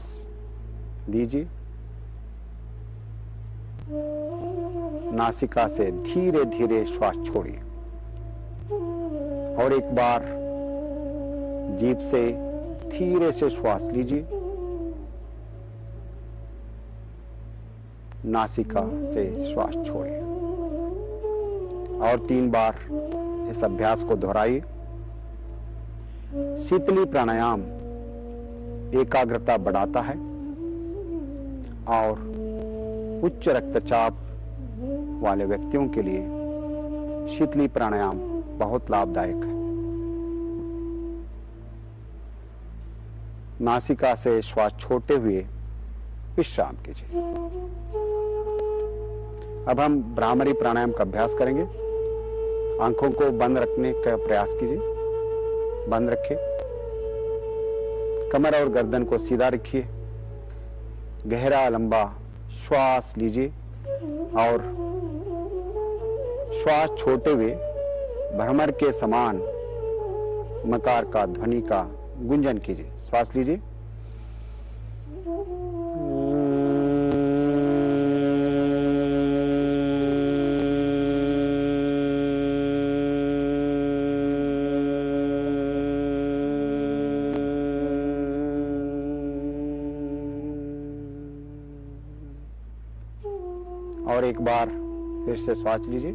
दीजिए। नासिका से धीरे धीरे श्वास छोड़िए और एक बार जीभ से धीरे से श्वास लीजिए। नासिका से श्वास छोड़िए और 3 बार इस अभ्यास को दोहराइए। शीतली प्राणायाम एकाग्रता बढ़ाता है और उच्च रक्तचाप वाले व्यक्तियों के लिए शीतली प्राणायाम बहुत लाभदायक है। नासिका से श्वास छोड़ते हुए विश्राम कीजिए। अब हम भ्रामरी प्राणायाम का अभ्यास करेंगे। आंखों को बंद रखने का प्रयास कीजिए। बंद रखिए। कमर और गर्दन को सीधा रखिए। गहरा लंबा श्वास लीजिए और श्वास छोड़ते हुए भ्रमर के समान मकार का ध्वनि का गुंजन कीजिए। श्वास लीजिए। और एक बार फिर से श्वास लीजिए।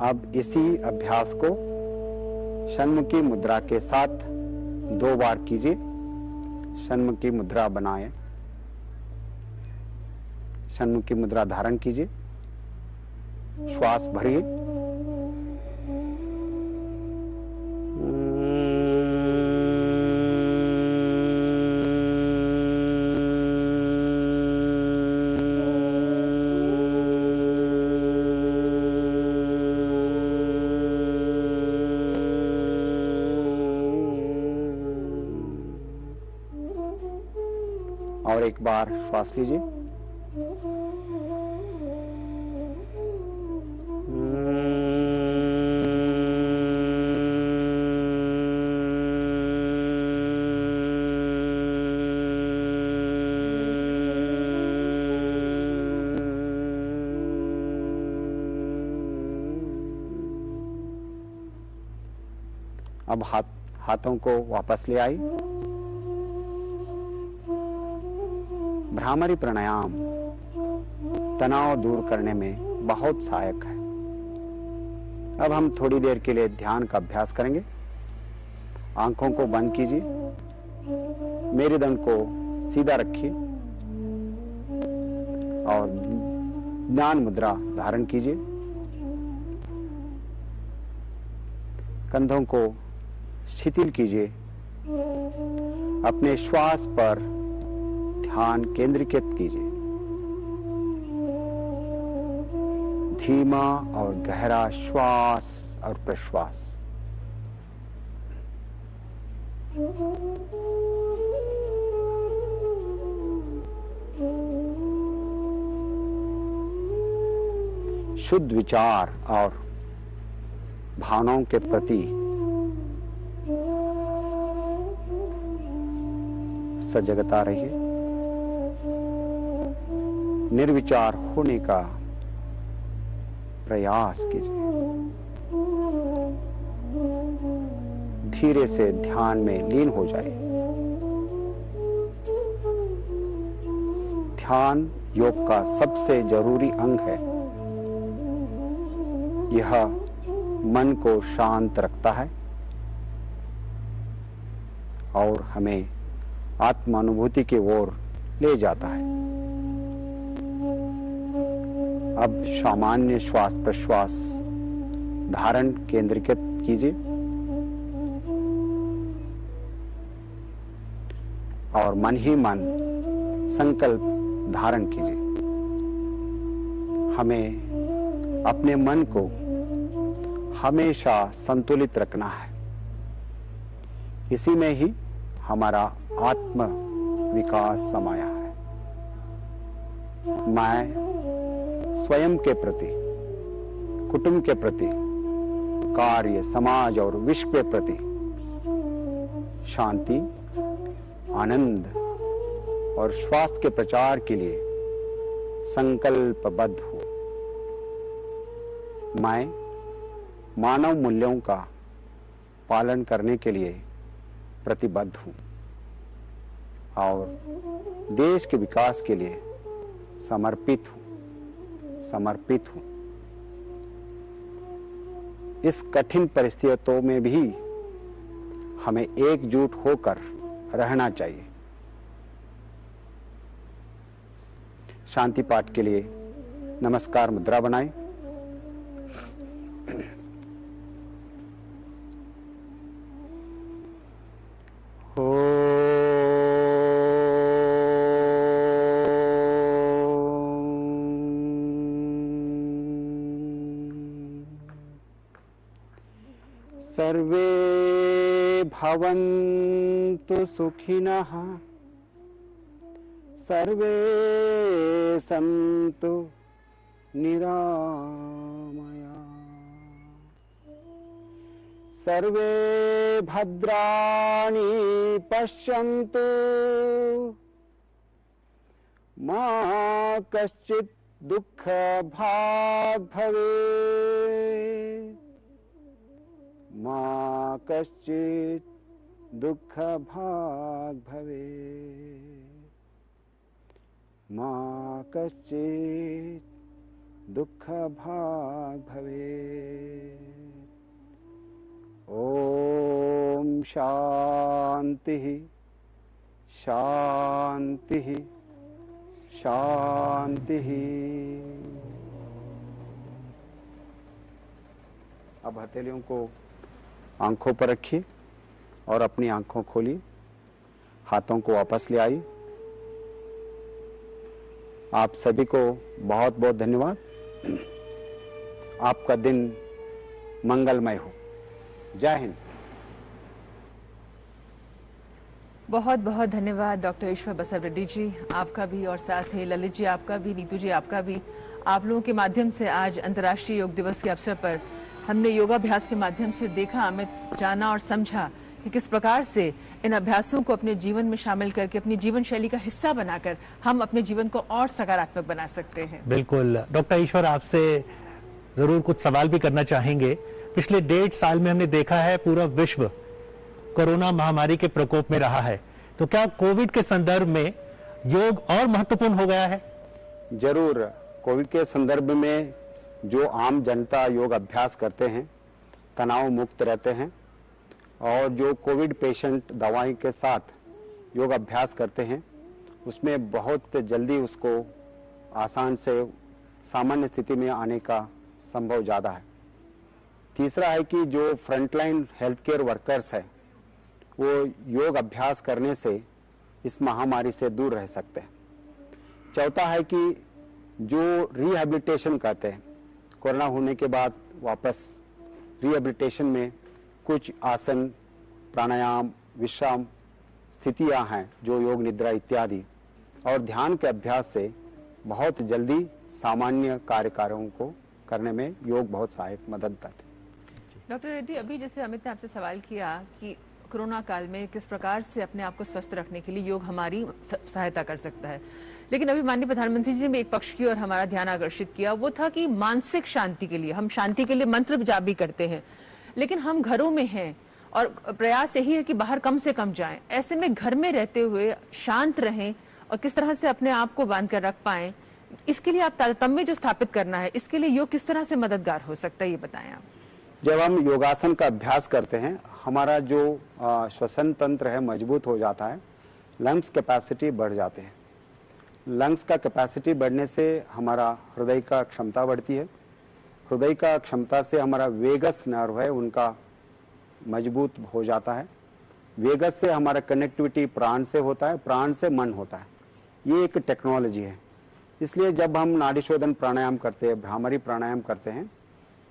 अब इसी अभ्यास को षण्मुखी मुद्रा के साथ 2 बार कीजिए। षण्मुखी मुद्रा बनाएं। षण्मुखी मुद्रा धारण कीजिए। श्वास भरिए। और एक बार श्वास लीजिए। अब हाथों को वापस ले आई। भ्रामरी प्राणायाम तनाव दूर करने में बहुत सहायक है। अब हम थोड़ी देर के लिए ध्यान का अभ्यास करेंगे। आंखों को बंद कीजिए, मेरुदंड को सीधा रखिए और ज्ञान मुद्रा धारण कीजिए। कंधों को शिथिल कीजिए। अपने श्वास पर ध्यान केंद्रीकृत कीजिए। धीमा और गहरा श्वास और प्रश्वास। शुद्ध विचार और भावनाओं के प्रति सजगता रहिए। निर्विचार होने का प्रयास कीजिए। धीरे से ध्यान में लीन हो जाइए। ध्यान योग का सबसे जरूरी अंग है। यह मन को शांत रखता है और हमें आत्मानुभूति की ओर ले जाता है। अब सामान्य श्वास प्रश्वास धारण केंद्रीकृत कीजिए और मन ही मन संकल्प धारण कीजिए। हमें अपने मन को हमेशा संतुलित रखना है। इसी में ही हमारा आत्म विकास समाया है। मैं स्वयं के प्रति, कुटुंब के प्रति, कार्य, समाज और विश्व के प्रति शांति, आनंद और स्वास्थ्य के प्रचार के लिए संकल्पबद्ध हूं। मैं मानव मूल्यों का पालन करने के लिए प्रतिबद्ध हूं और देश के विकास के लिए समर्पित हूं। इस कठिन परिस्थितियों में भी हमें एकजुट होकर रहना चाहिए। शांति पाठ के लिए नमस्कार मुद्रा बनाएं। सर्वे भवन्तु सुखिनः, सर्वे सन्तु निरामया, सर्वे भद्राणि पश्यन्तु, मा कश्चित् दुःखभाग् भवेत्, मा कश्चित् दुःखभाग् भवेत्, मा कश्चित् दुःखभाग् भवेत्। ओम शांति शांति शांति। अब हथेलियों को आंखों पर रखिए और अपनी आंखों खोलिए। हाथों को वापस ले आइए। आप सभी को बहुत बहुत धन्यवाद। आपका दिन मंगलमय हो। जय हिंद। बहुत बहुत धन्यवाद डॉक्टर ईश्वर बसव रेड्डी जी, आपका भी, और साथ ही ललित जी आपका भी, नीतू जी आपका भी। आप लोगों के माध्यम से आज अंतर्राष्ट्रीय योग दिवस के अवसर पर हमने योगाभ्यास के माध्यम से देखा, हमें जाना और समझा कि किस प्रकार से इन अभ्यासों को अपने जीवन में शामिल करके अपनी जीवन शैली का हिस्सा बनाकर हम अपने जीवन को और सकारात्मक बना सकते हैं। बिल्कुल डॉक्टर ईश्वर, आपसे जरूर कुछ सवाल भी करना चाहेंगे। पिछले 1.5 साल में हमने देखा है पूरा विश्व कोरोना महामारी के प्रकोप में रहा है, तो क्या कोविड के संदर्भ में योग और महत्वपूर्ण हो गया है? जरूर, कोविड के संदर्भ में जो आम जनता योग अभ्यास करते हैं तनाव मुक्त रहते हैं, और जो कोविड पेशेंट दवाई के साथ योग अभ्यास करते हैं उसमें बहुत जल्दी उसको आसान से सामान्य स्थिति में आने का संभव ज़्यादा है। तीसरा है कि जो फ्रंटलाइन हेल्थ केयर वर्कर्स है वो योग अभ्यास करने से इस महामारी से दूर रह सकते हैं। चौथा है कि जो रिहैबिलिटेशन कहते हैं, कोरोना होने के बाद वापस रिहैबिलिटेशन में कुछ आसन, प्राणायाम, विश्राम स्थितियां हैं जो योग निद्रा इत्यादि और ध्यान के अभ्यास से बहुत जल्दी सामान्य कार्यों को करने में योग बहुत सहायक मदद करते हैं। डॉक्टर रेड्डी, अभी जैसे अमित ने आपसे सवाल किया कि कोरोना काल में किस प्रकार से अपने आप को स्वस्थ रखने के लिए योग हमारी सहायता कर सकता है, लेकिन अभी माननीय प्रधानमंत्री जी ने एक पक्ष की ओर हमारा ध्यान आकर्षित किया, वो था कि मानसिक शांति के लिए हम शांति के लिए मंत्र जाप भी करते हैं, लेकिन हम घरों में हैं और प्रयास यही है कि बाहर कम से कम जाएं। ऐसे में घर में रहते हुए शांत रहें और किस तरह से अपने आप को बांध कर रख पाएं, इसके लिए आप तारतम्य जो स्थापित करना है, इसके लिए योग किस तरह से मददगार हो सकता है, ये बताएं आप। जब हम योगासन का अभ्यास करते हैं हमारा जो श्वसन तंत्र है मजबूत हो जाता है, लंग्स कैपेसिटी बढ़ जाते हैं। लंग्स का कैपेसिटी बढ़ने से हमारा हृदय का क्षमता बढ़ती है, हृदय का क्षमता से हमारा वेगस नर्व है उनका मजबूत हो जाता है, वेगस से हमारा कनेक्टिविटी प्राण से होता है, प्राण से मन होता है। ये एक टेक्नोलॉजी है। इसलिए जब हम नाड़ी शोधन प्राणायाम करते हैं, भ्रामरी प्राणायाम करते हैं,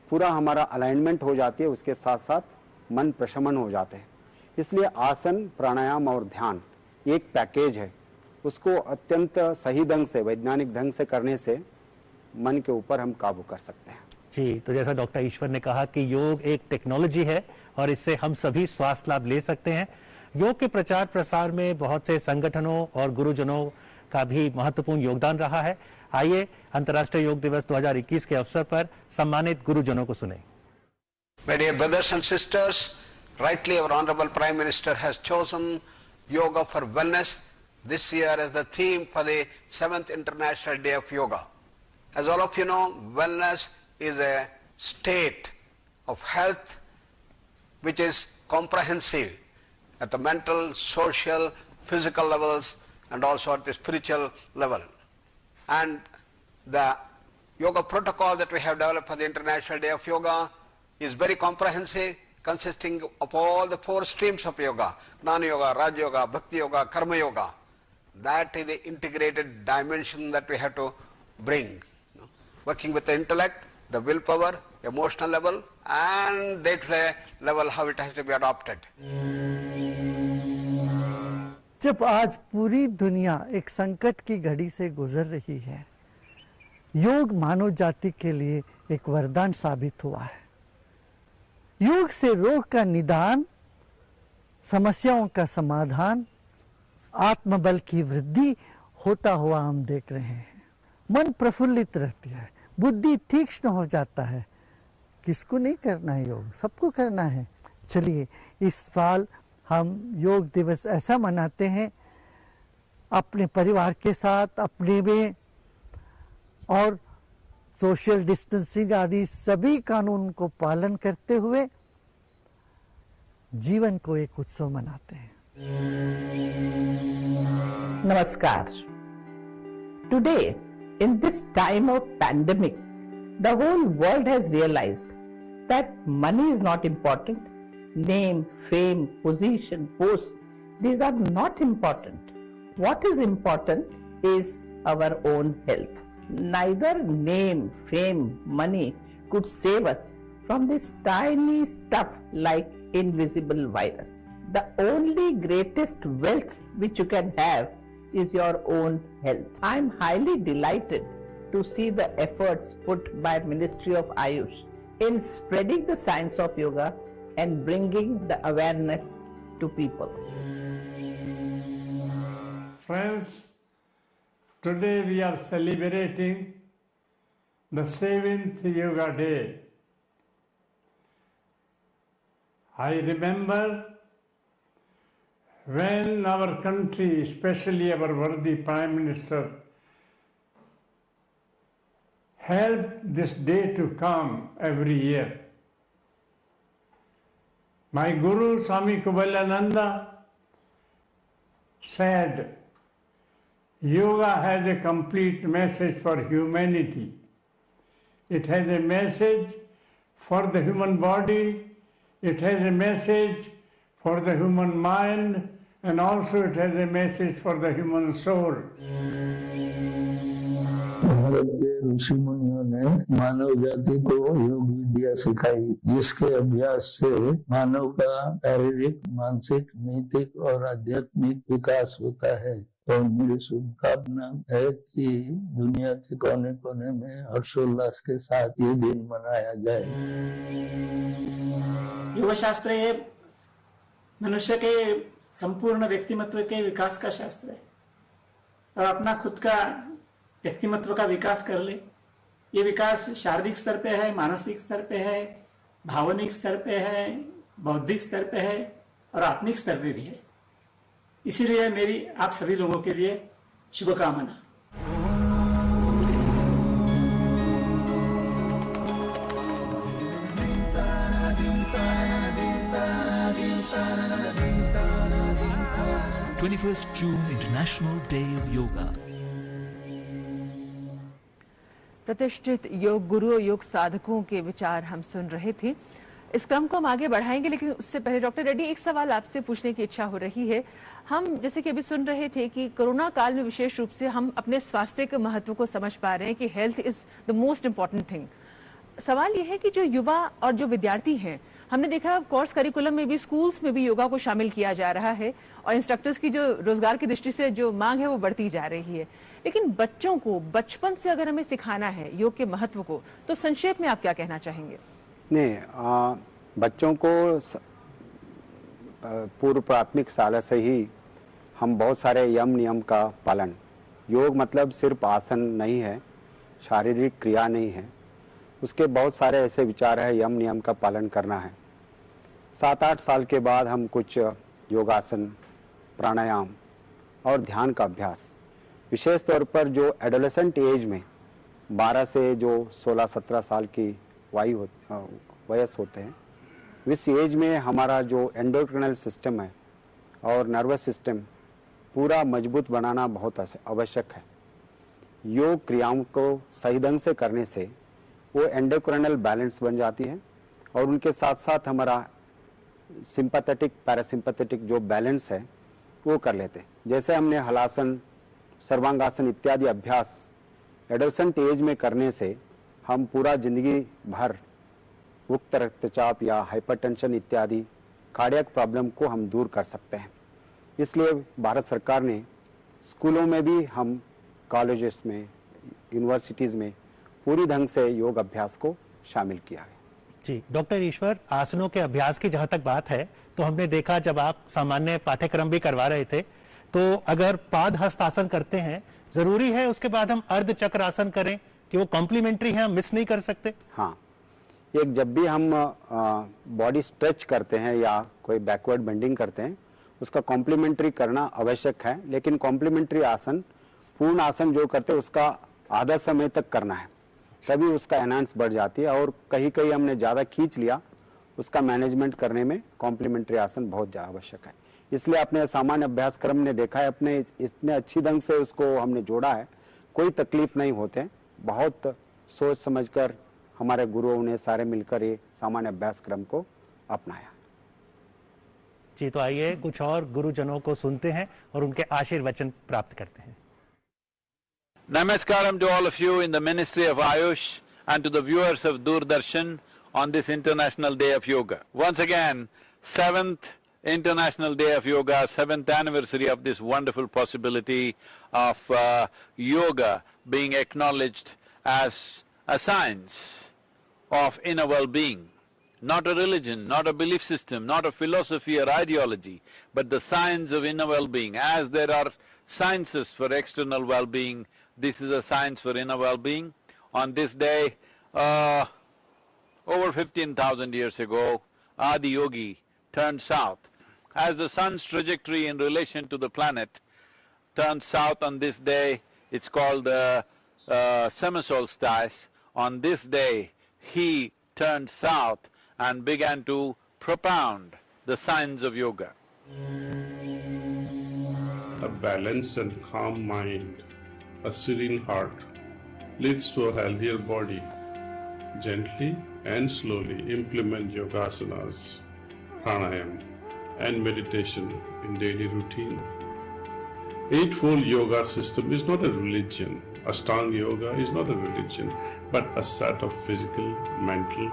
पूरा हमारा अलाइनमेंट हो जाती है, उसके साथ साथ मन प्रशमन हो जाते हैं। इसलिए आसन, प्राणायाम और ध्यान एक पैकेज है, उसको अत्यंत सही ढंग से, वैज्ञानिक ढंग से करने से मन के ऊपर हम काबू कर सकते हैं। जी, तो जैसा डॉक्टर ईश्वर ने कहा कि योग एक टेक्नोलॉजी है और इससे हम सभी स्वास्थ्य लाभ ले सकते हैं। योग के प्रचार प्रसार में बहुत से संगठनों और गुरुजनों का भी महत्वपूर्ण योगदान रहा है। आइए अंतर्राष्ट्रीय योग दिवस 2021 के अवसर पर सम्मानित गुरुजनों को सुने। My dear brothers and sisters, rightly our Honorable Prime Minister has chosen Yoga for Wellness this year as the theme for the 7th International Day of Yoga. As all of you know, wellness is a state of health which is comprehensive at the mental, social, physical levels and also at the spiritual level. And the yoga protocol that we have developed for the International Day of Yoga is very comprehensive, consisting of all the 4 streams of yoga: Jnana Yoga, Raja Yoga, Bhakti Yoga, Karma Yoga. That is the integrated dimension that we have to bring. Working with the intellect, the willpower, emotional level and day-to-day level, how it has to be adopted. जब आज पूरी दुनिया एक संकट की घड़ी से गुजर रही है, योग मानव जाति के लिए एक वरदान साबित हुआ है। योग से रोग का निदान, समस्याओं का समाधान, आत्मबल की वृद्धि होता हुआ हम देख रहे हैं। मन प्रफुल्लित रहती है, बुद्धि तीक्ष्ण हो जाता है। किसको नहीं करना है योग? सबको करना है। चलिए इस साल हम योग दिवस ऐसा मनाते हैं, अपने परिवार के साथ, अपने में, और सोशल डिस्टेंसिंग आदि सभी कानून को पालन करते हुए जीवन को एक उत्सव मनाते हैं। Namaskar. Today, in this time of pandemic, the whole world has realized that money is not important. Name, fame, position, posts, these are not important. What is important is our own health. Neither name, fame, money could save us from this tiny stuff like invisible virus. The only greatest wealth which you can have is your own health. I am highly delighted to see the efforts put by Ministry of Ayush in spreading the science of yoga and bringing the awareness to people. Friends, today we are celebrating the 7th Yoga Day. I remember when our country, especially our worthy Prime Minister, helped this day to come every year. My Guru Swami Kubalananda said, Yoga has a complete message for humanity. It has a message for the human body, it has a message for the human mind, and also it has a message for the human soul. Bharat के ऋषि मुनियों ने मानव जाति को योग विद्या सिखाई, जिसके अभ्यास से मानव का शारीरिक, मानसिक, नैतिक और आध्यात्मिक विकास होता है। तो मेरी शुभकामना है कि दुनिया के कोने कोने में हर्षोल्लास के साथ ये दिन मनाया जाए। योग शास्त्र ये मनुष्य के संपूर्ण व्यक्तिमत्व के विकास का शास्त्र है और अपना खुद का व्यक्तिमत्व का विकास कर ले। ये विकास शारीरिक स्तर पे है, मानसिक स्तर पे है, भावनिक स्तर पे है, बौद्धिक स्तर पे है और आत्मिक स्तर पे भी है। इसीलिए मेरी आप सभी लोगों के लिए शुभकामना। June International Day of Yoga. प्रतिष्ठित योग गुरु और योग साधकों के विचार हम सुन रहे थे। इस क्रम को हम आगे बढ़ाएंगे, लेकिन उससे पहले डॉक्टर रेड्डी, एक सवाल आपसे पूछने की इच्छा हो रही है। हम जैसे कि अभी सुन रहे थे कि कोरोना काल में विशेष रूप से हम अपने स्वास्थ्य के महत्व को समझ पा रहे हैं कि health is the most important thing. सवाल यह है कि जो युवा और जो विद्यार्थी हैं, हमने देखा कोर्स करिकुलम में भी, स्कूल्स में भी योगा को शामिल किया जा रहा है और इंस्ट्रक्टर्स की जो रोजगार की दृष्टि से जो मांग है वो बढ़ती जा रही है। लेकिन बच्चों को बचपन से अगर हमें सिखाना है योग के महत्व को, तो संक्षेप में आप क्या कहना चाहेंगे? नहीं, बच्चों को पूर्व प्राथमिक शाला से ही हम बहुत सारे यम नियम का पालन, योग मतलब सिर्फ आसन नहीं है, शारीरिक क्रिया नहीं है, उसके बहुत सारे ऐसे विचार है, यम नियम का पालन करना है। 7-8 साल के बाद हम कुछ योगासन, प्राणायाम और ध्यान का अभ्यास, विशेष तौर पर जो एडोलेसेंट एज में 12 से जो 16-17 साल की वयस होते हैं, इस एज में हमारा जो एंडोक्रिनल सिस्टम है और नर्वस सिस्टम पूरा मजबूत बनाना बहुत आवश्यक है। योग क्रियाओं को सही ढंग से करने से वो एंडोक्रिनल बैलेंस बन जाती है और उनके साथ साथ हमारा सिंपैथेटिक पैरासिम्पैथेटिक जो बैलेंस है वो कर लेते हैं। जैसे हमने हलासन, सर्वांगासन इत्यादि अभ्यास एडोलेसेंट एज में करने से हम पूरा जिंदगी भर उच्च रक्तचाप या हाइपरटेंशन इत्यादि कार्डियक प्रॉब्लम को हम दूर कर सकते हैं। इसलिए भारत सरकार ने स्कूलों में भी, हम कॉलेजेस में, यूनिवर्सिटीज़ में पूरी ढंग से योग अभ्यास को शामिल किया है। जी डॉक्टर ईश्वर, आसनों के अभ्यास की जहां तक बात है, तो हमने देखा जब आप सामान्य पाठ्यक्रम भी करवा रहे थे, तो अगर पाद हस्त आसन करते हैं, जरूरी है उसके बाद हम अर्ध चक्र आसन करें कि वो कॉम्प्लीमेंट्री है, हम मिस नहीं कर सकते? हाँ, एक जब भी हम बॉडी स्ट्रेच करते हैं या कोई बैकवर्ड बेंडिंग करते हैं, उसका कॉम्प्लीमेंट्री करना आवश्यक है। लेकिन कॉम्प्लीमेंट्री आसन, पूर्ण आसन जो करते हैं उसका आधा समय तक करना है, तभी उसका एनहांस बढ़ जाती है। और कहीं कहीं हमने ज़्यादा खींच लिया, उसका मैनेजमेंट करने में कॉम्प्लीमेंट्री आसन बहुत आवश्यक है। इसलिए अपने सामान्य अभ्यास क्रम ने देखा है, अपने इतने अच्छी ढंग से उसको हमने जोड़ा है, कोई तकलीफ नहीं होते। बहुत सोच समझकर हमारे गुरुओं ने सारे मिलकर ये सामान्य अभ्यास क्रम को अपनाया। जी, तो आइए कुछ और गुरुजनों को सुनते हैं और उनके आशीर्वचन प्राप्त करते हैं। Namaskaram to all of you in the Ministry of Ayush and to the viewers of Doordarshan on this International Day of Yoga. Once again, 7th International Day of Yoga, 7th anniversary of this wonderful possibility of yoga being acknowledged as a science of inner well-being. Not a religion, not a belief system, not a philosophy or ideology, but the science of inner well-being. As there are sciences for external well-being, this is a science for inner well-being. On this day, over 15,000 years ago, Adi Yogi turned south. As the sun's trajectory in relation to the planet turns south on this day, it's called the summer solstice. On this day, he turned south and began to propound the science of yoga. A balanced and calm mind, a serene heart, leads to a healthier body. Gently and slowly implement yogasanas, pranayam, and meditation in daily routine. Eightfold Yoga system is not a religion. Ashtanga Yoga is not a religion, but a set of physical, mental,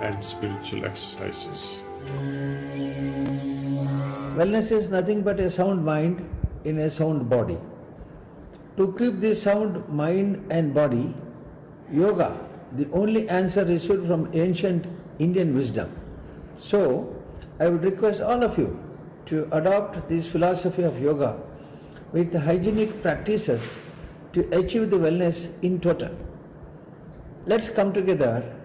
and spiritual exercises. Wellness is nothing but a sound mind in a sound body. To keep this sound mind and body, yoga, the only answer received from ancient Indian wisdom. So, I would request all of you to adopt this philosophy of yoga with hygienic practices to achieve the wellness in total. Let's come together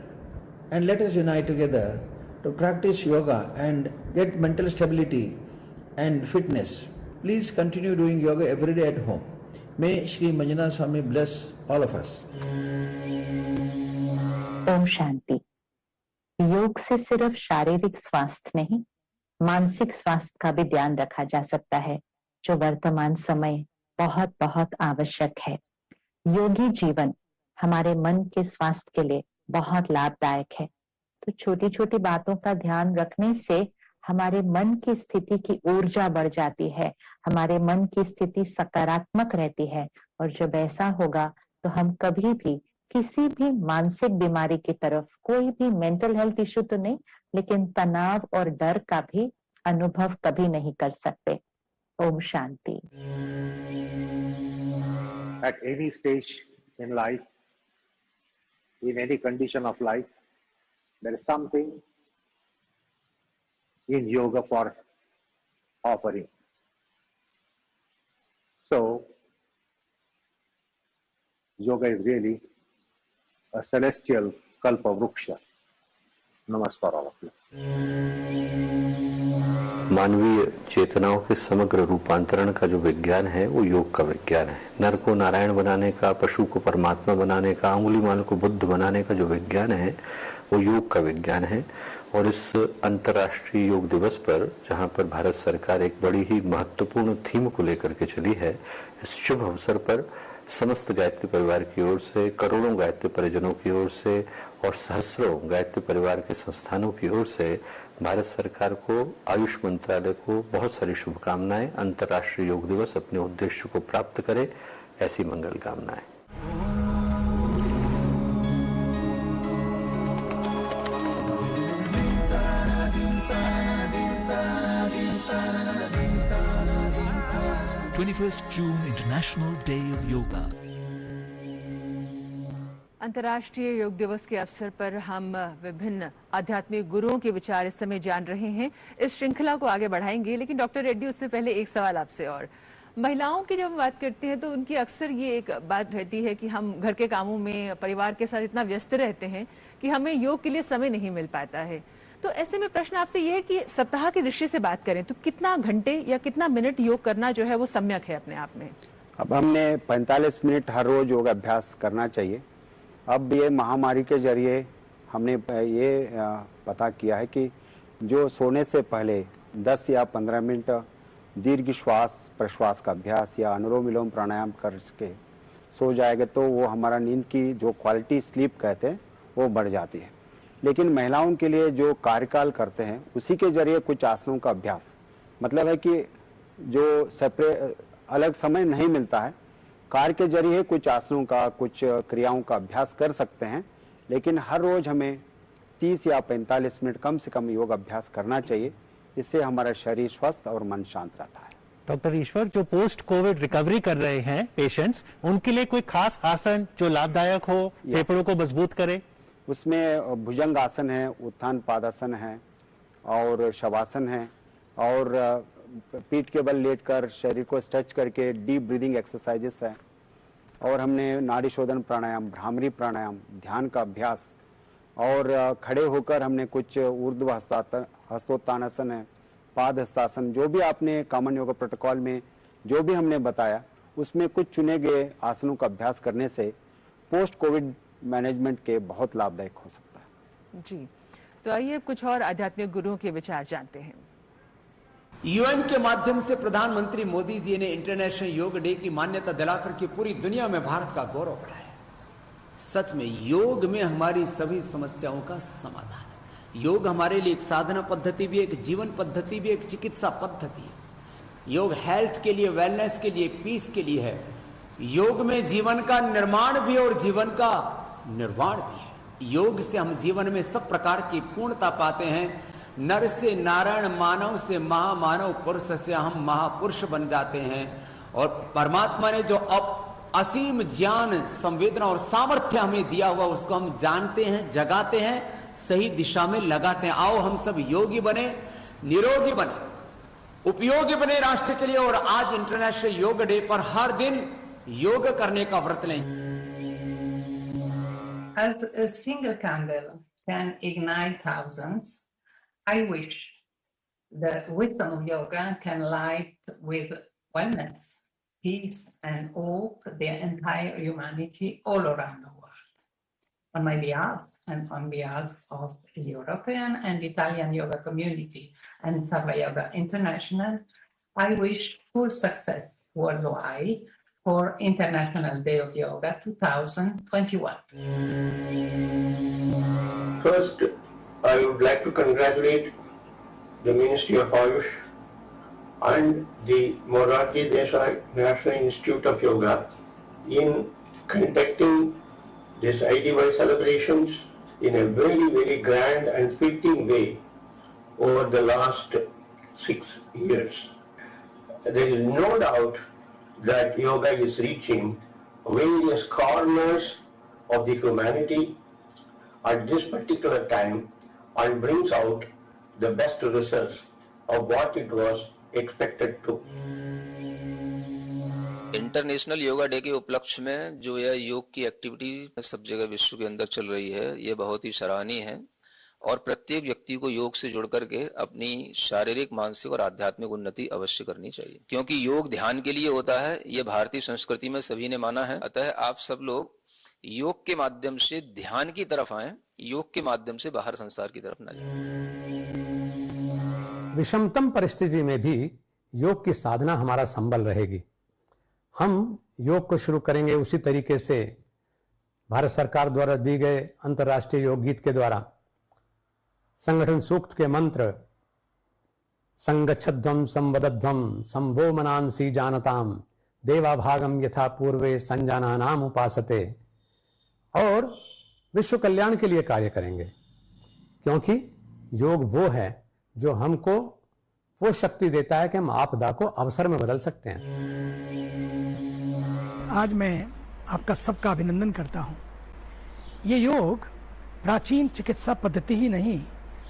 and let us unite together to practice yoga and get mental stability and fitness. Please continue doing yoga every day at home. May Shri Manjuna Swami bless all of us. Om Shanti. योग से सिर्फ शारीरिक स्वास्थ्य नहीं, मानसिक स्वास्थ्य का भी ध्यान रखा जा सकता है, जो वर्तमान समय बहुत बहुत आवश्यक है। योगी जीवन हमारे मन के स्वास्थ्य के लिए बहुत लाभदायक है। तो छोटी छोटी बातों का ध्यान रखने से हमारे मन की स्थिति की ऊर्जा बढ़ जाती है, हमारे मन की स्थिति सकारात्मक रहती है, और जब ऐसा होगा तो हम कभी भी किसी भी मानसिक बीमारी की तरफ, कोई भी मेंटल हेल्थ इश्यू तो नहीं, लेकिन तनाव और डर का भी अनुभव कभी नहीं कर सकते। Om Shanti. At any stage in life, in any condition of life, there is something in yoga for offering. So, yoga is really a celestial kalpa vruksha. Namaskar all of you. मानवीय चेतनाओं के समग्र रूपांतरण का जो विज्ञान है वो योग का विज्ञान है। नर को नारायण बनाने का, पशु को परमात्मा बनाने का, अंगुलीमाल को बुद्ध बनाने का जो विज्ञान है वो योग का विज्ञान है। और इस अंतर्राष्ट्रीय योग दिवस पर, जहां पर भारत सरकार एक बड़ी ही महत्वपूर्ण थीम को लेकर के चली है, इस शुभ अवसर पर समस्त गायत्री परिवार की ओर से, करोड़ों गायत्री परिजनों की ओर से और सहस्रों गायत्री परिवार के संस्थानों की ओर से भारत सरकार को, आयुष मंत्रालय को बहुत सारी शुभकामनाएं। अंतर्राष्ट्रीय योग दिवस अपने उद्देश्य को प्राप्त करे, ऐसी मंगल कामनाएं। June International Day of Yoga. अंतर्राष्ट्रीय योग दिवस के अवसर पर हम विभिन्न आध्यात्मिक गुरुओं के विचार इस समय जान रहे हैं। इस श्रृंखला को आगे बढ़ाएंगे, लेकिन डॉक्टर रेड्डी, उससे पहले एक सवाल आपसे और। महिलाओं की जब बात करते हैं तो उनकी अक्सर ये एक बात रहती है कि हम घर के कामों में परिवार के साथ इतना व्यस्त रहते हैं कि हमें योग के लिए समय नहीं मिल पाता है। तो ऐसे में प्रश्न आपसे ये है कि सप्ताह की दृष्टि से बात करें तो कितना घंटे या कितना मिनट योग करना जो है वो सम्यक है अपने आप में? अब हमने 45 मिनट हर रोज योग अभ्यास करना चाहिए। अब ये महामारी के जरिए हमने ये पता किया है कि जो सोने से पहले 10 या 15 मिनट दीर्घ श्वास प्रश्वास का अभ्यास या अनुलोम विलोम प्राणायाम करके सो जाएगा तो वो हमारा नींद की जो क्वालिटी स्लीप कहते हैं वो बढ़ जाती है। लेकिन महिलाओं के लिए जो कार्यकाल करते हैं उसी के जरिए कुछ आसनों का अभ्यास, मतलब है कि जो सेपरेट अलग समय नहीं मिलता है, कार्य के जरिए कुछ आसनों का, कुछ क्रियाओं का अभ्यास कर सकते हैं। लेकिन हर रोज हमें 30 या 45 मिनट कम से कम योग अभ्यास करना चाहिए, इससे हमारा शरीर स्वस्थ और मन शांत रहता है। डॉक्टर ईश्वर, जो पोस्ट कोविड रिकवरी कर रहे हैं पेशेंट्स, उनके लिए कोई खास आसन जो लाभदायक हो, फेफड़ों को मजबूत करे? उसमें भुजंग आसन है, उत्थान पादासन है और शवासन है, और पीठ के बल लेटकर शरीर को स्ट्रेच करके डीप ब्रीदिंग एक्सरसाइजेस है, और हमने नाड़ी शोधन प्राणायाम, भ्रामरी प्राणायाम, ध्यान का अभ्यास, और खड़े होकर हमने कुछ ऊर्ध्व हस्तोत्तानासन है, पाद हस्तासन, जो भी आपने कॉमन योगा प्रोटोकॉल में जो भी हमने बताया, उसमें कुछ चुने गए आसनों का अभ्यास करने से पोस्ट कोविड मैनेजमेंट के बहुत लाभदायक हो सकता है। जी, तो आइए कुछ और आध्यात्मिक गुरुओं के विचार जानते हैं। यूएन के माध्यम से प्रधानमंत्री मोदी जी ने इंटरनेशनल योग डे की मान्यता दिलाकर के पूरी दुनिया में भारत का गौरव बढ़ाया। सच में योग में हमारी सभी समस्याओं का समाधान है। योग हमारे लिए एक साधना पद्धति भी, एक जीवन पद्धति भी, एक चिकित्सा पद्धति है। योग हेल्थ के लिए, वेलनेस के लिए, पीस के लिए है। योग में जीवन का निर्माण भी और जीवन का निर्वाण भी है। योग से हम जीवन में सब प्रकार की पूर्णता पाते हैं। नर से नारायण, मानव से महामानव, पुरुष से हम महापुरुष बन जाते हैं। और परमात्मा ने जो असीम ज्ञान, संवेदना और सामर्थ्य हमें दिया हुआ, उसको हम जानते हैं, जगाते हैं, सही दिशा में लगाते हैं। आओ हम सब योगी बने, निरोगी बने, उपयोगी बने राष्ट्र के लिए। और आज इंटरनेशनल योग डे पर हर दिन योग करने का व्रत लें। As a single candle can ignite thousands, I wish the wisdom of yoga can light with wellness, peace and hope the entire humanity all around the world. On my behalf and on behalf of the European and Italian yoga community and Sarva Yoga International, I wish full success worldwide for International Day of Yoga 2021. First, I would like to congratulate the Ministry of Ayush and the Morarji Desai National Institute of Yoga in conducting this IDY celebrations in a very, very grand and fitting way over the last 6 years. There is no doubt that yoga is reaching various corners of the humanity at this particular time and brings out the best results of what it was expected to. International yoga day के उपलक्ष्य में जो यह योग की activity सब जगह विश्व के अंदर चल रही है, ये बहुत ही सराहनीय है। और प्रत्येक व्यक्ति को योग से जुड़ करके अपनी शारीरिक, मानसिक और आध्यात्मिक उन्नति अवश्य करनी चाहिए, क्योंकि योग ध्यान के लिए होता है। ये भारतीय संस्कृति में सभी ने माना है। अतः आप सब लोग योग के माध्यम से ध्यान की तरफ आए, योग के माध्यम से बाहर संसार की तरफ न जाए। विषमतम परिस्थिति में भी योग की साधना हमारा संबल रहेगी। हम योग को शुरू करेंगे उसी तरीके से भारत सरकार द्वारा दी गए अंतर्राष्ट्रीय योग गीत के द्वारा। संगठन सूक्त के मंत्र संगच्छध्वम संवदध्वम संभो मनांसी जानताम देवाभागम यथा पूर्वे संजानानाम उपासते, और विश्व कल्याण के लिए कार्य करेंगे, क्योंकि योग वो है जो हमको वो शक्ति देता है कि हम आपदा को अवसर में बदल सकते हैं। आज मैं आपका सबका अभिनंदन करता हूं। ये योग प्राचीन चिकित्सा पद्धति ही नहीं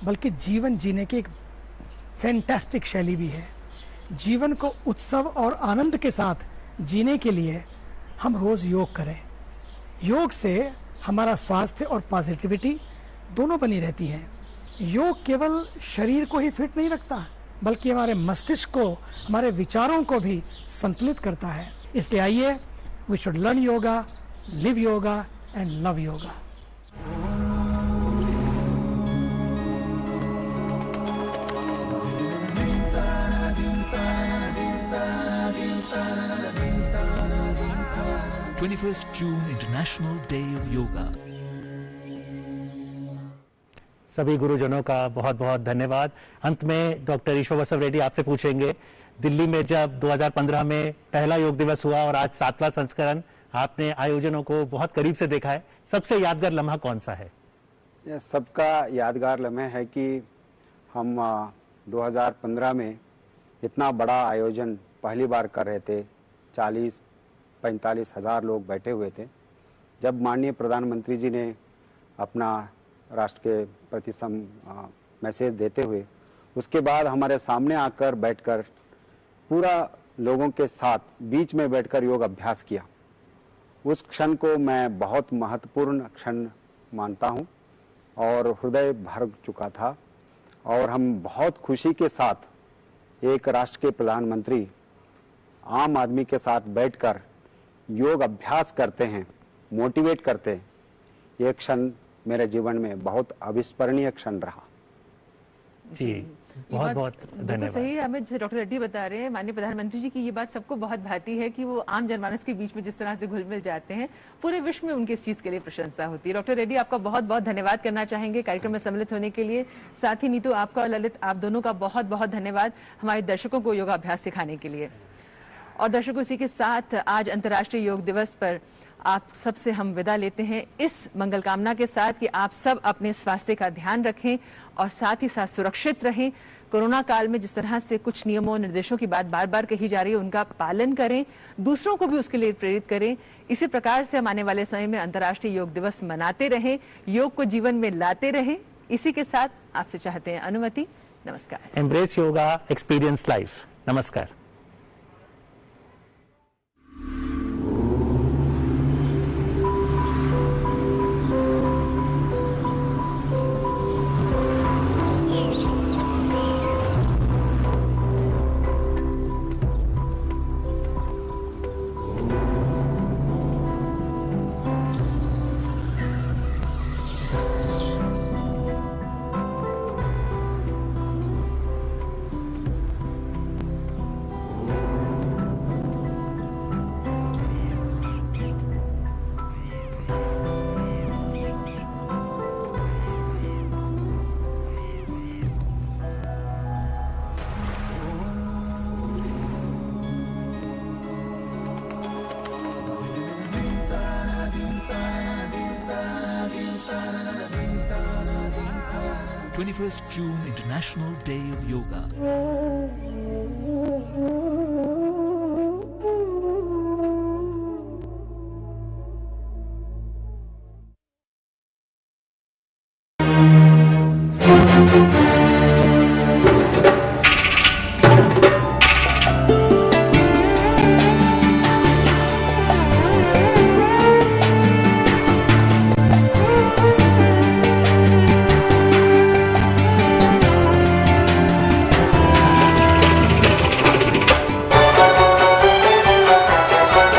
बल्कि जीवन जीने की एक फैंटास्टिक शैली भी है। जीवन को उत्सव और आनंद के साथ जीने के लिए हम रोज योग करें। योग से हमारा स्वास्थ्य और पॉजिटिविटी दोनों बनी रहती है। योग केवल शरीर को ही फिट नहीं रखता बल्कि हमारे मस्तिष्क को, हमारे विचारों को भी संतुलित करता है। इसलिए आइए, we should learn yoga, live yoga and love yoga. June International Day of Yoga। सभी गुरुजनों का बहुत बहुत धन्यवाद। अंत में डॉक्टर ईश्वर बसव रेड्डी आपसे पूछेंगे, दिल्ली में जब 2015 में पहला योग दिवस हुआ और आज 7वां संस्करण, आपने आयोजनों को बहुत करीब से देखा है, सबसे यादगार लम्हा कौन सा है? सबका यादगार लम्हा है कि हम 2015 में इतना बड़ा आयोजन पहली बार कर रहे थे, 40-45 हज़ार लोग बैठे हुए थे। जब माननीय प्रधानमंत्री जी ने अपना राष्ट्र के प्रति मैसेज देते हुए उसके बाद हमारे सामने आकर बैठकर पूरा लोगों के साथ बीच में बैठकर योग अभ्यास किया, उस क्षण को मैं बहुत महत्वपूर्ण क्षण मानता हूं और हृदय भर चुका था। और हम बहुत खुशी के साथ एक राष्ट्र के प्रधानमंत्री आम आदमी के साथ बैठकर योग अभ्यास करते हैं, मोटिवेट करते हैं। ये क्षण मेरे जीवन में बहुत अविस्मरणीय क्षण रहा। जी, बहुत बहुत धन्यवाद। सही है अमित, डॉक्टर रेड्डी बता रहे हैं माननीय प्रधानमंत्री जी की ये बात सबको बहुत भाती है कि वो आम जनमानस के बीच में जिस तरह से घुल मिल जाते हैं, पूरे विश्व में उनकी इस चीज के लिए प्रशंसा होती है। डॉक्टर रेड्डी, आपका बहुत बहुत धन्यवाद करना चाहेंगे कार्यक्रम में सम्मिलित होने के लिए। साथ ही नीतू, आपका और ललित, आप दोनों का बहुत बहुत धन्यवाद हमारे दर्शकों को योगाभ्यास सिखाने के लिए। और दर्शकों, इसी के साथ आज अंतर्राष्ट्रीय योग दिवस पर आप सबसे हम विदा लेते हैं इस मंगल कामना के साथ कि आप सब अपने स्वास्थ्य का ध्यान रखें और साथ ही साथ सुरक्षित रहें। कोरोना काल में जिस तरह से कुछ नियमों और निर्देशों की बात बार बार कही जा रही है, उनका पालन करें, दूसरों को भी उसके लिए प्रेरित करें। इसी प्रकार से हम आने वाले समय में अंतर्राष्ट्रीय योग दिवस मनाते रहें, योग को जीवन में लाते रहें। इसी के साथ आपसे चाहते हैं अनुमति। नमस्कार। Embrace yoga, experience life. नमस्कार। June International Day of Yoga.